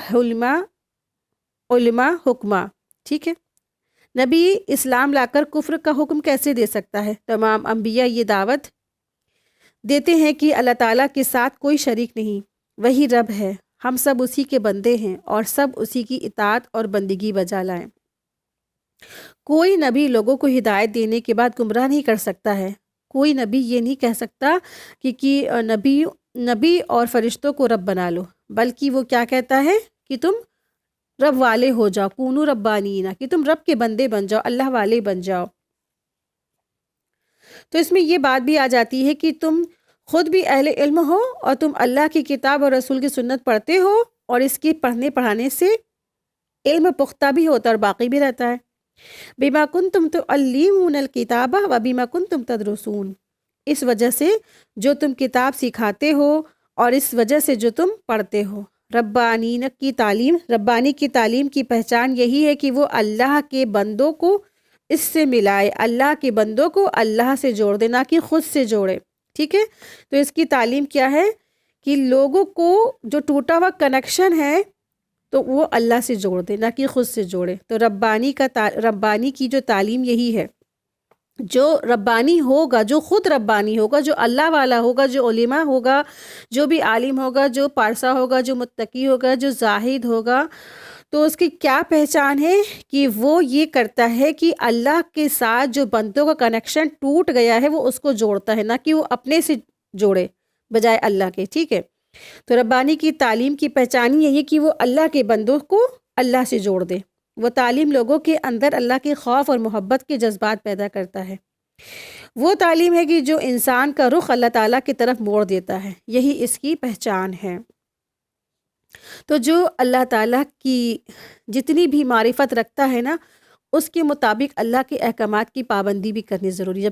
علماء حکماء، ٹھیک ہے۔ نبی اسلام لا کر کفر کا حکم کیسے دے سکتا ہے؟ تمام انبیاء یہ دعوت دیتے ہیں کہ اللہ تعالیٰ کے ساتھ کوئی شریک نہیں، وہی رب ہے، ہم سب اسی کے بندے ہیں اور سب اسی کی اطاعت اور بندگی بجا لائیں۔ کوئی نبی لوگوں کو ہدایت دینے کے بعد گمراہ نہیں کر سکتا ہے۔ کوئی نبی یہ نہیں کہہ سکتا کہ نبی اور فرشتوں کو رب بنا لو، بلکہ وہ کیا کہتا ہے کہ تم رب والے ہو جاؤ، کونوا ربانیین، کہ تم رب کے بندے بن جاؤ، اللہ والے بن جاؤ۔ تو اس میں یہ بات بھی آ جاتی ہے کہ تم خود بھی اہل علم ہو اور تم اللہ کی کتاب اور رسول کی سنت پڑھتے ہو، اور اس کے پڑھنے پڑھانے سے علم پختہ بھی ہوتا ہے اور باقی بھی رہتا ہے۔ بما کنتم تعلمون الکتاب وبما کنتم تدرسون، اس وجہ سے جو تم کتاب سکھاتے ہو اور اس وجہ سے جو تم پڑھتے ہو۔ ربانی کی تعلیم کی پہچان یہی ہے کہ وہ اللہ کے بندوں کو اس سے ملائے، اللہ کے بندوں کو اللہ سے جوڑ دے، نہ کہ خود سے جوڑے، ٹھیک ہے۔ تو اس کی تعلیم کیا ہے کہ لوگوں کو جو ٹوٹا ہوا کنیکشن ہے تو وہ اللہ سے جوڑ دے، نہ کہ خود سے جوڑے۔ تو ربانی کی جو تعلیم یہی ہے، جو ربانی ہوگا، جو خود ربانی ہوگا، جو اللہ والا ہوگا، جو علماء ہوگا، جو بھی عالم ہوگا، جو پارسا ہوگا، جو متقی ہوگا، جو زاہد ہوگا، تو اس کی کیا پہچان ہے کہ وہ یہ کرتا ہے کہ اللہ کے ساتھ جو بندوں کا کنیکشن ٹوٹ گیا ہے وہ اس کو جوڑتا ہے، نہ کہ وہ اپنے سے جوڑے بجائے اللہ کے، ٹھیک ہے۔ تو ربانی کی تعلیم کی پہچان یہی ہے کہ وہ اللہ کے بندوں کو اللہ سے جوڑ دے۔ وہ تعلیم لوگوں کے اندر اللہ کے خوف اور محبت کے جذبات پیدا کرتا ہے۔ وہ تعلیم ہے کہ جو انسان کا رخ اللہ تعالیٰ کی طرف موڑ دیتا ہے، یہی اس کی پہچان ہے۔ تو جو اللہ تعالیٰ کی جتنی بھی معرفت رکھتا ہے نا، اس کے مطابق اللہ کے احکامات کی پابندی بھی کرنی ضروری ہے۔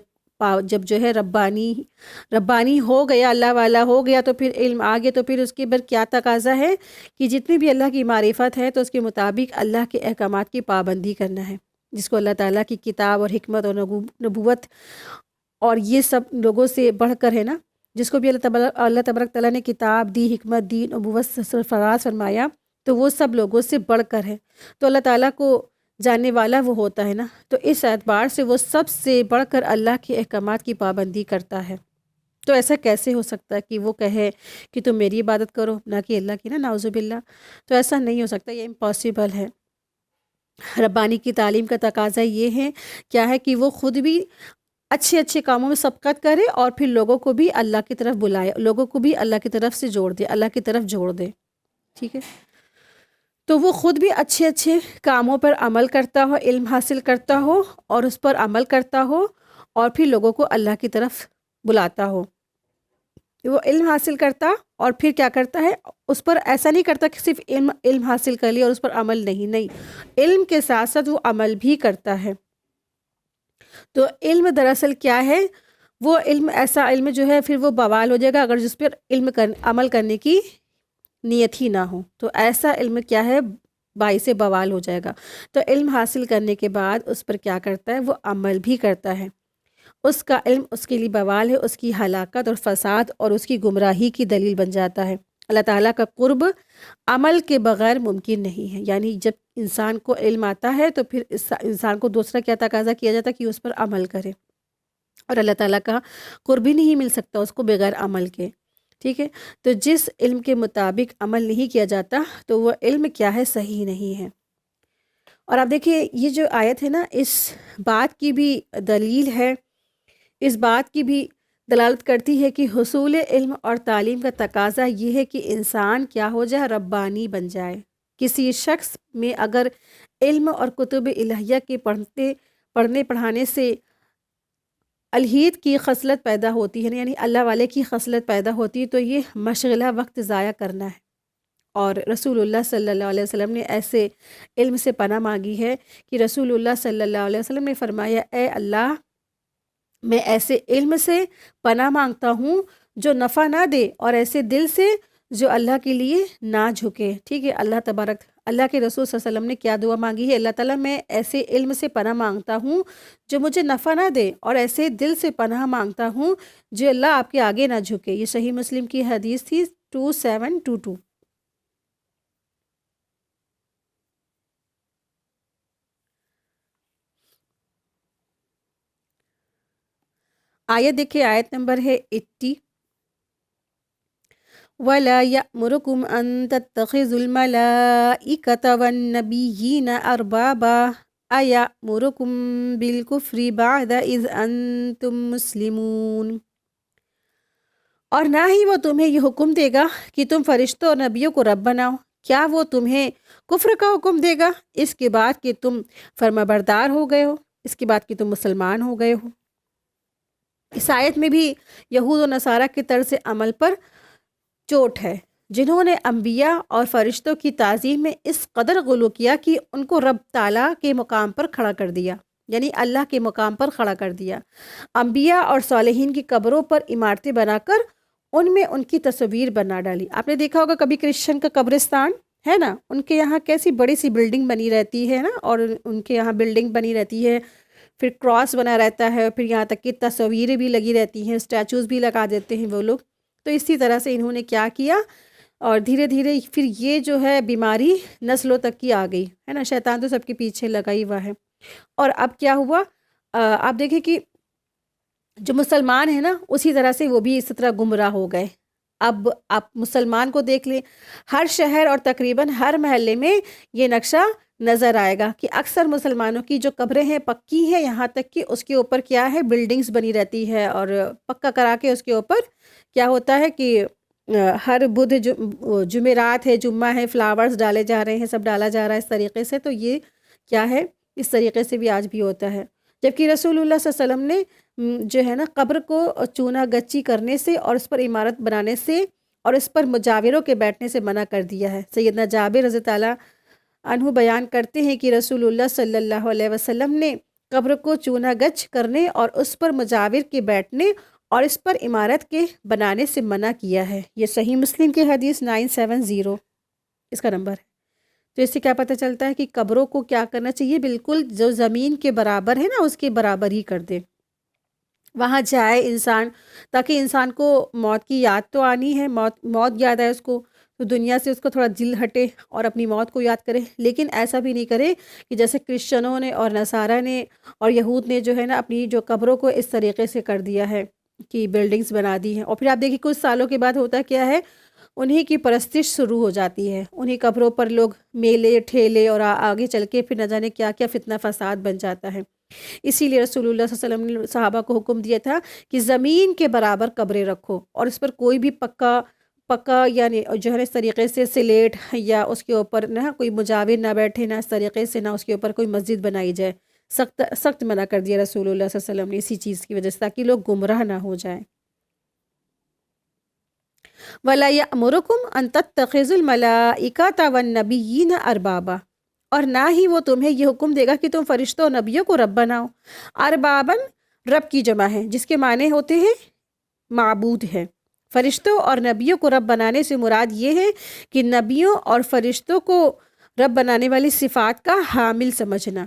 جب جو ہے ربانی ہو گیا، اللہ والا ہو گیا، تو پھر علم آ گیا، تو پھر اس کے بعد کیا تقاضا ہے کہ جتنی بھی اللہ کی معرفت ہے تو اس کے مطابق اللہ کے احکامات کی پابندی کرنا ہے، جس کو اللہ تعالیٰ کی کتاب اور حکمت اور نبوت اور یہ سب لوگوں سے بڑھ کر ہے نا، جس کو بھی اللہ تبارک تعالیٰ نے کتاب دی، حکمت دی، نبوت سرفراز فرمایا، تو وہ سب لوگوں سے بڑھ کر ہے۔ تو اللہ تعالیٰ کو جاننے والا وہ ہوتا ہے نا، تو اس اعتبار سے وہ سب سے بڑھ کر اللہ کے احکامات کی پابندی کرتا ہے۔ تو ایسا کیسے ہو سکتا ہے کہ وہ کہے کہ تم میری عبادت کرو، نہ کہ اللہ کی، نا، نعوذ باللہ۔ تو ایسا نہیں ہو سکتا، یہ امپاسبل ہے۔ ربانی کی تعلیم کا تقاضا یہ ہے کیا ہے کہ وہ خود بھی اچھے کاموں میں سبقت کرے اور پھر لوگوں کو بھی اللہ کی طرف بلائے، لوگوں کو بھی اللہ کی طرف سے جوڑ دے، اللہ کی طرف جوڑ دے، ٹھیک ہے۔ تو وہ خود بھی اچھے کاموں پر عمل کرتا ہو، علم حاصل کرتا ہو اور اس پر عمل کرتا ہو، اور پھر لوگوں کو اللہ کی طرف بلاتا ہو۔ وہ علم حاصل کرتا اور پھر کیا کرتا ہے، اس پر ایسا نہیں کرتا کہ صرف علم حاصل کر لیا اور اس پر عمل نہیں، علم کے ساتھ ساتھ وہ عمل بھی کرتا ہے۔ تو علم دراصل کیا ہے، وہ علم ایسا علم جو ہے پھر وہ بوال ہو جائے گا اگر جس پر عمل کرنے کی نیت ہی نہ ہو، تو ایسا علم کیا ہے، باعث بوال ہو جائے گا۔ تو علم حاصل کرنے کے بعد اس پر کیا کرتا ہے، وہ عمل بھی کرتا ہے۔ اس کا علم اس کے لیے بوال ہے، اس کی ہلاکت اور فساد اور اس کی گمراہی کی دلیل بن جاتا ہے۔ اللہ تعالیٰ کا قرب عمل کے بغیر ممکن نہیں ہے، یعنی جب انسان کو علم آتا ہے تو پھر انسان کو دوسرا کیا تقاضا کیا جاتا ہے کہ اس پر عمل کرے، اور اللہ تعالیٰ کا قرب ہی نہیں مل سکتا اس کو بغیر عمل کے، ٹھیک ہے۔ تو جس علم کے مطابق عمل نہیں کیا جاتا تو وہ علم کیا ہے، صحیح نہیں ہے۔ اور آپ دیکھیے یہ جو آیت ہے نا، اس بات کی بھی دلیل ہے، اس بات کی بھی دلالت کرتی ہے کہ حصول علم اور تعلیم کا تقاضا یہ ہے کہ انسان کیا ہو جائے، ربانی بن جائے۔ کسی شخص میں اگر علم اور کتب الہیہ کے پڑھنے پڑھانے سے الہید کی خصلت پیدا ہوتی ہے، یعنی اللہ والے کی خصلت پیدا ہوتی ہے، تو یہ مشغلہ وقت ضائع کرنا ہے۔ اور رسول اللہ صلی اللہ علیہ وسلم نے ایسے علم سے پناہ مانگی ہے کہ رسول اللہ صلی اللہ علیہ وسلم نے فرمایا، اے اللہ، میں ایسے علم سے پناہ مانگتا ہوں جو نفع نہ دے، اور ایسے دل سے جو اللہ کے لیے نہ جھکے، ٹھیک ہے۔ اللہ کے رسول صلی اللہ علیہ وسلم نے کیا دعا مانگی ہے، اللہ تعالیٰ میں ایسے علم سے پناہ مانگتا ہوں جو مجھے نفع نہ دے، اور ایسے دل سے پناہ مانگتا ہوں جو اللہ آپ کے آگے نہ جھکے۔ یہ صحیح مسلم کی حدیث تھی 2722۔ آیت دیکھیں، آیت نمبر ہے 80۔ وَلَا يَأْمُرُكُمْ أَن تَتَّخِذُوا الْمَلَائِكَةَ وَالنَّبِيِّينَ أَرْبَابًا أَيَأْمُرُكُمْ بِالْكُفْرِ بَعْدَ إِذْ أَنْتُمْ مُسْلِمُونَ۔ اور نہ ہی وہ تمہیں یہ حکم دے گا کہ تم فرشتوں اور نبیوں کو رب بناؤ۔ کیا وہ تمہیں کفر کا حکم دے گا اس کے بعد کہ تم فرمانبردار ہو گئے ہو، اس کے بعد کہ تم مسلمان ہو گئے ہو؟ اس آیت میں بھی یہود و نصارہ کے طرز عمل پر چوٹ ہے، جنہوں نے انبیاء اور فرشتوں کی تعظیم میں اس قدر غلو کیا کہ ان کو رب تعالیٰ کے مقام پر کھڑا کر دیا، یعنی اللہ کے مقام پر کھڑا کر دیا۔ انبیاء اور صالحین کی قبروں پر عمارتیں بنا کر ان میں ان کی تصویر بنا ڈالی۔ آپ نے دیکھا ہوگا کبھی کرسچن کا قبرستان ہے نا، ان کے یہاں کیسی بڑی سی بلڈنگ بنی رہتی ہے نا، اور ان کے یہاں بلڈنگ بنی رہتی ہے، پھر کراس بنا رہتا ہے، پھر یہاں تک کہ تصویریں بھی لگی رہتی ہیں، اسٹیچوز بھی لگا دیتے ہیں وہ لوگ۔ تو اسی طرح سے انہوں نے کیا کیا، اور دھیرے دھیرے پھر یہ جو ہے بیماری نسلوں تک کی آ گئی ہے نا، شیطان تو سب کے پیچھے لگا ہی ہوا ہے۔ اور اب کیا ہوا، آپ دیکھیں کہ جو مسلمان ہیں نا، اسی طرح سے وہ بھی اس طرح گمراہ ہو گئے۔ اب آپ مسلمان کو دیکھ لیں، ہر شہر اور تقریباً ہر محلے میں یہ نقشہ نظر آئے گا کہ اکثر مسلمانوں کی جو قبریں ہیں پکی ہیں، یہاں تک کہ اس کے اوپر کیا ہے، بلڈنگز بنی رہتی ہے، اور پکا کرا کے اس کے اوپر کیا ہوتا ہے کہ ہر بدھ جمعرات ہے، جمعہ ہے، فلاورز ڈالے جا رہے ہیں، سب ڈالا جا رہا ہے اس طریقے سے۔ تو یہ کیا ہے، اس طریقے سے بھی آج بھی ہوتا ہے۔ جبکہ رسول اللہ صلی اللہ علیہ وسلم نے جو ہے نا قبر کو چونا گچی کرنے سے اور اس پر عمارت بنانے سے اور اس پر مجاوروں کے بیٹھنے سے منع کر دیا ہے۔ سیدنا جابر رضی اللہ عنہ بیان کرتے ہیں کہ رسول اللہ صلی اللہ علیہ وسلم نے قبر کو چونا گچ کرنے اور اس پر مجاور کے بیٹھنے اور اس پر عمارت کے بنانے سے منع کیا ہے۔ یہ صحیح مسلم کی حدیث 970 اس کا نمبر ہے۔ تو اس سے کیا پتہ چلتا ہے کہ قبروں کو کیا کرنا چاہیے، بالکل جو زمین کے برابر ہے نا اس کے برابر ہی کر دے، وہاں جائے انسان، تاکہ انسان کو موت کی یاد تو آنی ہے، موت یاد آئے اس کو، تو دنیا سے اس کو تھوڑا دل ہٹے اور اپنی موت کو یاد کرے۔ لیکن ایسا بھی نہیں کرے کہ جیسے کرسچنوں نے اور نصارہ نے اور یہود نے جو ہے نا اپنی جو قبروں کو اس طریقے سے کر دیا ہے کہ بلڈنگز بنا دی ہیں، اور پھر آپ دیکھیں کچھ سالوں کے بعد ہوتا کیا ہے، انہی کی پرستش شروع ہو جاتی ہے، انہی قبروں پر لوگ میلے ٹھیلے، اور آگے چل کے پھر نہ جانے کیا کیا فتنہ فساد بن جاتا ہے۔ اسی لیے رسول اللہ صلی اللہ علیہ وسلم نے صحابہ کو حکم دیا تھا کہ زمین کے برابر قبریں رکھو، اور اس پر کوئی بھی پکا یعنی جو ہے اس طریقے سے سلیٹ یا اس کے اوپر نہ کوئی مجاور نہ بیٹھے، نہ اس طریقے سے نہ اس کے اوپر کوئی مسجد بنائی جائے۔ سخت سخت منع کر دیا رسول اللہ صلی اللہ علیہ وسلم نے اسی چیز کی وجہ سے، تاکہ لوگ گمراہ نہ ہو جائیں۔ وَلَا يَأْمُرُكُمْ أَن تَتَّخِذُوا الْمَلَائِكَةَ وَالنَّبِيِّينَ أَرْبَابًا، اور نہ ہی وہ تمہیں یہ حکم دے گا کہ تم فرشتوں اور نبیوں کو رب بناؤ۔ اربابن رب کی جمع ہے، جس کے معنی ہوتے ہیں معبود ہے۔ فرشتوں اور نبیوں کو رب بنانے سے مراد یہ ہے کہ نبیوں اور فرشتوں کو رب بنانے والی صفات کا حامل سمجھنا،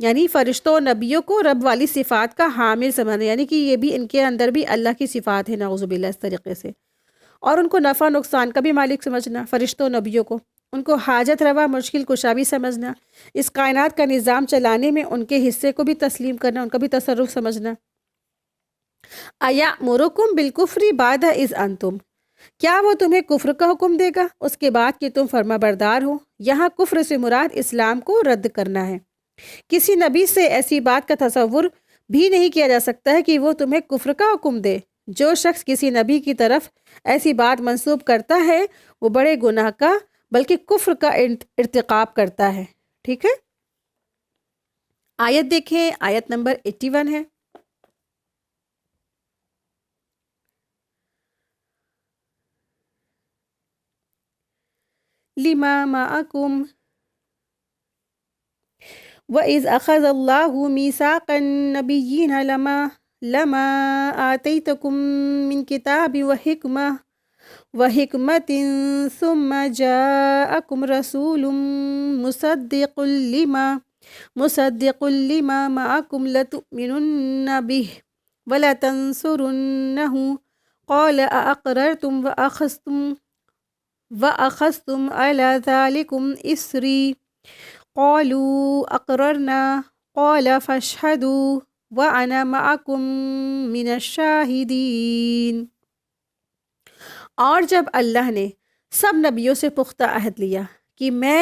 یعنی فرشتوں اور نبیوں کو رب والی صفات کا حامل سمجھنا، یعنی کہ یہ بھی ان کے اندر بھی اللہ کی صفات ہے، نعوذ باللہ، اس طریقے سے، اور ان کو نفع نقصان کا بھی مالک سمجھنا، فرشتوں اور نبیوں کو ان کو حاجت روا مشکل کشا بھی سمجھنا، اس کائنات کا نظام چلانے میں ان کے حصے کو بھی تسلیم کرنا، ان کا بھی تصرف سمجھنا۔ اَیَأْمُرُکُم بِالْکُفْرِ بَعْدَ اِذْ أَنْتُم، کیا وہ تمہیں کفر کا حکم دے گا اس کے بعد کہ تم فرما بردار ہو؟ یہاں کفر سے مراد اسلام کو رد کرنا ہے۔ کسی نبی سے ایسی بات کا تصور بھی نہیں کیا جا سکتا ہے کہ وہ تمہیں کفر کا حکم دے۔ جو شخص کسی نبی کی طرف ایسی بات منسوب کرتا ہے وہ بڑے گناہ کا بلکہ کفر کا ارتکاب کرتا ہے۔ ٹھیک ہے، آیت دیکھیں، آیت نمبر 81 ہے۔ لِمَا مَعَكُمْ وَإِذْ أَخَذَ اللَّهُ مِيثَاقَ النَّبِيِّينَ لَمَا آتَيْتُكُم مِّن كِتَابٍ وَحِكْمَةٍ ثُمَّ جَاءَكُمْ رَسُولٌ مُصَدِّقٌ لِّمَا مَعَكُمْ لَتُؤْمِنُنَّ بِهِ وَلَتَنصُرُنَّهُ قَالَ أَأَقْرَرْتُمْ وَأَخَذْتُمْ عَلَى ذَلِكُمْ إِصْرِي قَالُوا أَقْرَرْنَا قَالَ فَاشْهَدُوا وَأَنَا مَعَكُمْ مِنَ الشَّاهِدِينَ۔ اور جب اللہ نے سب نبیوں سے پختہ عہد لیا کہ میں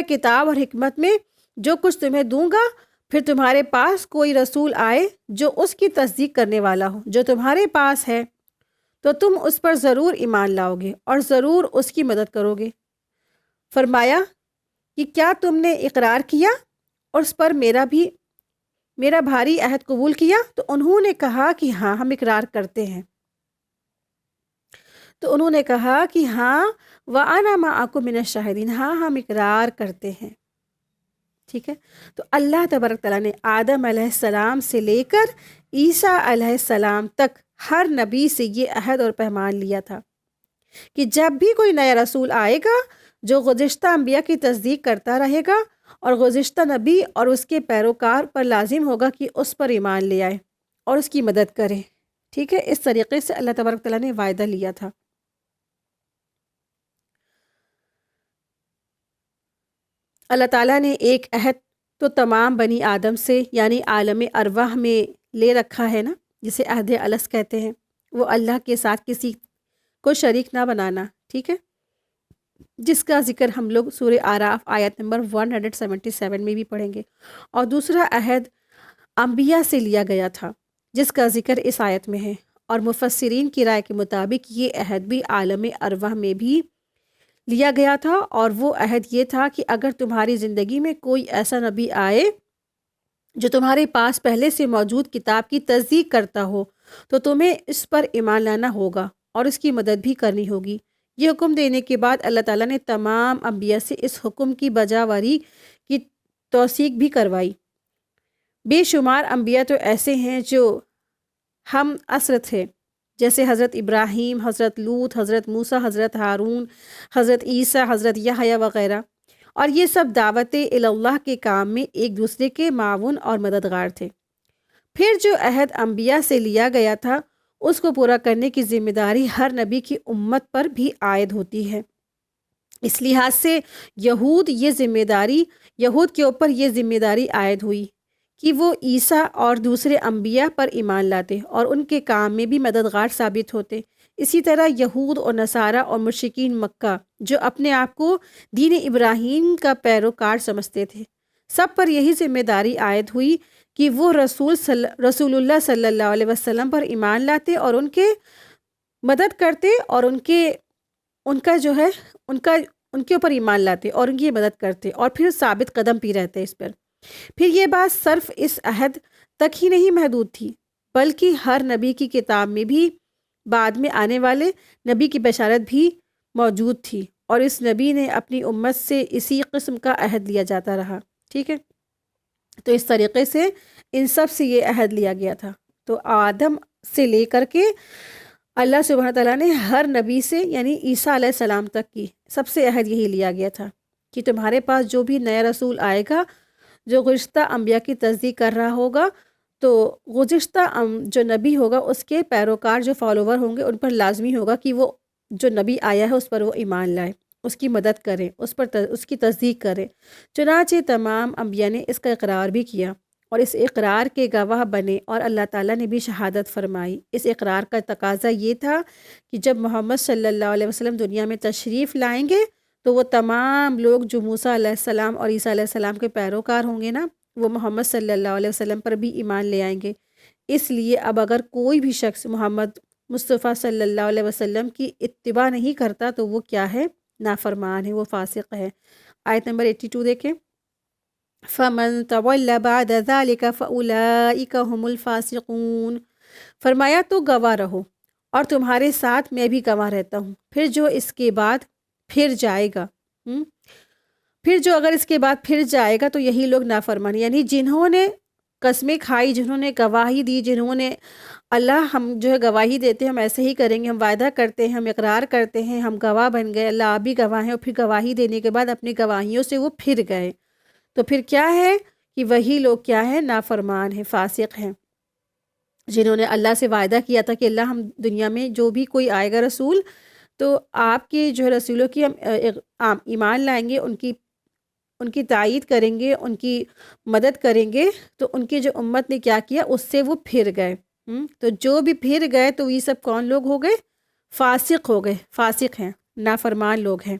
کتاب اور حکمت میں جو کچھ تمہیں دوں گا، پھر تمہارے پاس کوئی رسول آئے جو اس کی تصدیق کرنے والا ہو جو تمہارے پاس ہے، تو تم اس پر ضرور ایمان لاؤ گے اور ضرور اس کی مدد کرو گے۔ فرمایا کہ کیا تم نے اقرار کیا اور اس پر میرا بھاری عہد قبول کیا؟ تو انہوں نے کہا کہ ہاں، ہم اقرار کرتے ہیں۔ تو انہوں نے کہا کہ ہاں، وَأَنَا مَعَكُم مِّنَ الشَّاهِدِينَ، ہاں ہم اقرار کرتے ہیں۔ ٹھیک ہے، تو اللہ تبارک تعالیٰ نے آدم علیہ السلام سے لے کر عیسیٰ علیہ السلام تک ہر نبی سے یہ عہد اور پیمان لیا تھا کہ جب بھی کوئی نیا رسول آئے گا جو گزشتہ انبیاء کی تصدیق کرتا رہے گا، اور گزشتہ نبی اور اس کے پیروکار پر لازم ہوگا کہ اس پر ایمان لے آئے اور اس کی مدد کرے۔ ٹھیک ہے، اس طریقے سے اللہ تبارک تعالیٰ نے وعدہ لیا تھا۔ اللہ تعالیٰ نے ایک عہد تو تمام بنی آدم سے یعنی عالم ارواح میں لے رکھا ہے نا، جسے عہد الست کہتے ہیں، وہ اللہ کے ساتھ کسی کو شریک نہ بنانا۔ ٹھیک ہے، جس کا ذکر ہم لوگ سورہ اعراف آیت نمبر 177 میں بھی پڑھیں گے۔ اور دوسرا عہد انبیاء سے لیا گیا تھا جس کا ذکر اس آیت میں ہے، اور مفسرین کی رائے کے مطابق یہ عہد بھی عالم ارواح میں بھی لیا گیا تھا، اور وہ عہد یہ تھا کہ اگر تمہاری زندگی میں کوئی ایسا نبی آئے جو تمہارے پاس پہلے سے موجود کتاب کی تصدیق کرتا ہو تو تمہیں اس پر ایمان لانا ہوگا اور اس کی مدد بھی کرنی ہوگی۔ یہ حکم دینے کے بعد اللہ تعالیٰ نے تمام انبیاء سے اس حکم کی بجاوری کی توثیق بھی کروائی۔ بے شمار انبیاء تو ایسے ہیں جو ہم عصر تھے، جیسے حضرت ابراہیم، حضرت لوط، حضرت موسیٰ، حضرت ہارون، حضرت عیسیٰ، حضرت یحییٰ وغیرہ، اور یہ سب دعوت اللہ کے کام میں ایک دوسرے کے معاون اور مددگار تھے۔ پھر جو عہد انبیاء سے لیا گیا تھا اس کو پورا کرنے کی ذمہ داری ہر نبی کی امت پر بھی عائد ہوتی ہے۔ اس لحاظ سے یہود کے اوپر یہ ذمہ داری عائد ہوئی کہ وہ عیسیٰ اور دوسرے انبیاء پر ایمان لاتے اور ان کے کام میں بھی مددگار ثابت ہوتے۔ اسی طرح یہود اور نصارہ اور مشرکین مکہ جو اپنے آپ کو دین ابراہیم کا پیروکار سمجھتے تھے، سب پر یہی ذمہ داری عائد ہوئی کہ وہ رسول اللہ صلی اللہ علیہ وسلم پر ایمان لاتے اور ان کے مدد کرتے اور ان کے ان کا جو ہے ان کے اوپر ایمان لاتے اور ان کی مدد کرتے اور پھر ثابت قدم بھی رہتے اس پر۔ پھر یہ بات صرف اس عہد تک ہی نہیں محدود تھی، بلکہ ہر نبی کی کتاب میں بھی بعد میں آنے والے نبی کی بشارت بھی موجود تھی، اور اس نبی نے اپنی امت سے اسی قسم کا عہد لیا جاتا رہا۔ ٹھیک ہے، تو اس طریقے سے ان سب سے یہ عہد لیا گیا تھا۔ تو آدم سے لے کر کے اللہ سبحانہ تعالیٰ نے ہر نبی سے یعنی عیسیٰ علیہ السلام تک کی سب سے عہد یہی لیا گیا تھا کہ تمہارے پاس جو بھی نیا رسول آئے گا جو گزشتہ انبیاء کی تصدیق کر رہا ہوگا، تو گزشتہ جو نبی ہوگا اس کے پیروکار جو فالوور ہوں گے ان پر لازمی ہوگا کہ وہ جو نبی آیا ہے اس پر وہ ایمان لائے، اس کی مدد کریں، اس کی تصدیق کریں۔ چنانچہ تمام انبیاء نے اس کا اقرار بھی کیا اور اس اقرار کے گواہ بنے، اور اللہ تعالیٰ نے بھی شہادت فرمائی۔ اس اقرار کا تقاضا یہ تھا کہ جب محمد صلی اللہ علیہ وسلم دنیا میں تشریف لائیں گے تو وہ تمام لوگ جو موسیٰ علیہ السلام اور عیسیٰ علیہ السلام کے پیروکار ہوں گے نا، وہ محمد صلی اللہ علیہ وسلم پر بھی ایمان لے آئیں گے۔ اس لیے اب اگر کوئی بھی شخص محمد مصطفیٰ صلی اللہ علیہ وسلم کی اتباع نہیں کرتا تو وہ کیا ہے؟ نافرمان ہے، وہ فاسق ہے۔ آیت نمبر 82 دیکھیں، فَمَن تَوَلَّ بَعْدَ ذَلِكَ فَأُولَٰئِكَ هُمُ الْفَاسِقُونَ۔ فرمایا تو گواہ رہو اور تمہارے ساتھ میں بھی گواہ رہتا ہوں، پھر جو اس کے بعد پھر جائے گا، پھر جو اگر اس کے بعد پھر جائے گا تو یہی لوگ نافرمان، یعنی جنہوں نے قسمیں کھائی، جنہوں نے گواہی دی، جنہوں نے اللہ ہم جو ہے گواہی دیتے ہیں ہم ایسے ہی کریں گے، ہم وعدہ کرتے ہیں، ہم اقرار کرتے ہیں، ہم گواہ بن گئے، اللہ آپ بھی گواہ ہیں، اور پھر گواہی دینے کے بعد اپنی گواہیوں سے وہ پھر گئے، تو پھر کیا ہے کہ وہی لوگ کیا ہے؟ نافرمان ہیں، فاسق ہیں، جنہوں نے اللہ سے وعدہ کیا تھا کہ اللہ ہم دنیا میں جو بھی کوئی آئے گا رسول تو آپ کے جو ہے رسولوں کی ہم ایمان لائیں گے، ان کی تائید کریں گے، ان کی مدد کریں گے، تو ان کی جو امت نے کیا کیا اس سے وہ پھر گئے۔ تو جو بھی پھر گئے تو یہ سب کون لوگ ہو گئے؟ فاسق ہو گئے، فاسق ہیں، نافرمان لوگ ہیں۔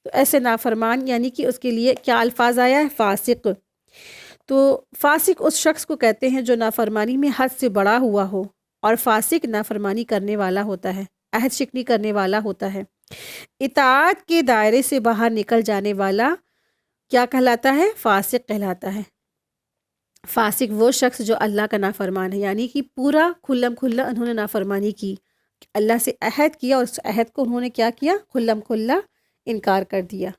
تو ایسے نافرمان یعنی کہ اس کے لیے کیا الفاظ آیا ہے؟ فاسق۔ تو فاسق اس شخص کو کہتے ہیں جو نافرمانی میں حد سے بڑا ہوا ہو، اور فاسق نافرمانی کرنے والا ہوتا ہے، عہد شکنی کرنے والا ہوتا ہے، اطاعت کے دائرے سے باہر نکل جانے والا کیا کہلاتا ہے؟ فاسق کہلاتا ہے۔ فاسق وہ شخص جو اللہ کا نافرمان ہے، یعنی کہ پورا کھلم کھلا انہوں نے نافرمانی کی، اللہ سے عہد کیا اور اس عہد کو انہوں نے کیا کیا؟ کھلم کھلا انکار کر دیا۔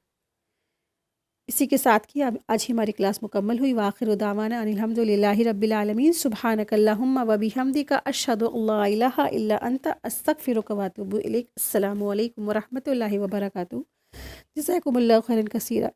اسی کے ساتھ کی آج ہی ہماری کلاس مکمل ہوئی۔ وآخر دعوانا ان الحمد للہ رب العالمین۔ سبحانک اللہم و بحمدک اشہد ان لا الہ الا انت استغفرک و اتوب الیک۔ السلام علیکم ورحمۃ اللہ وبرکاتہ۔ جزاکم اللہ خیرا کثیرا۔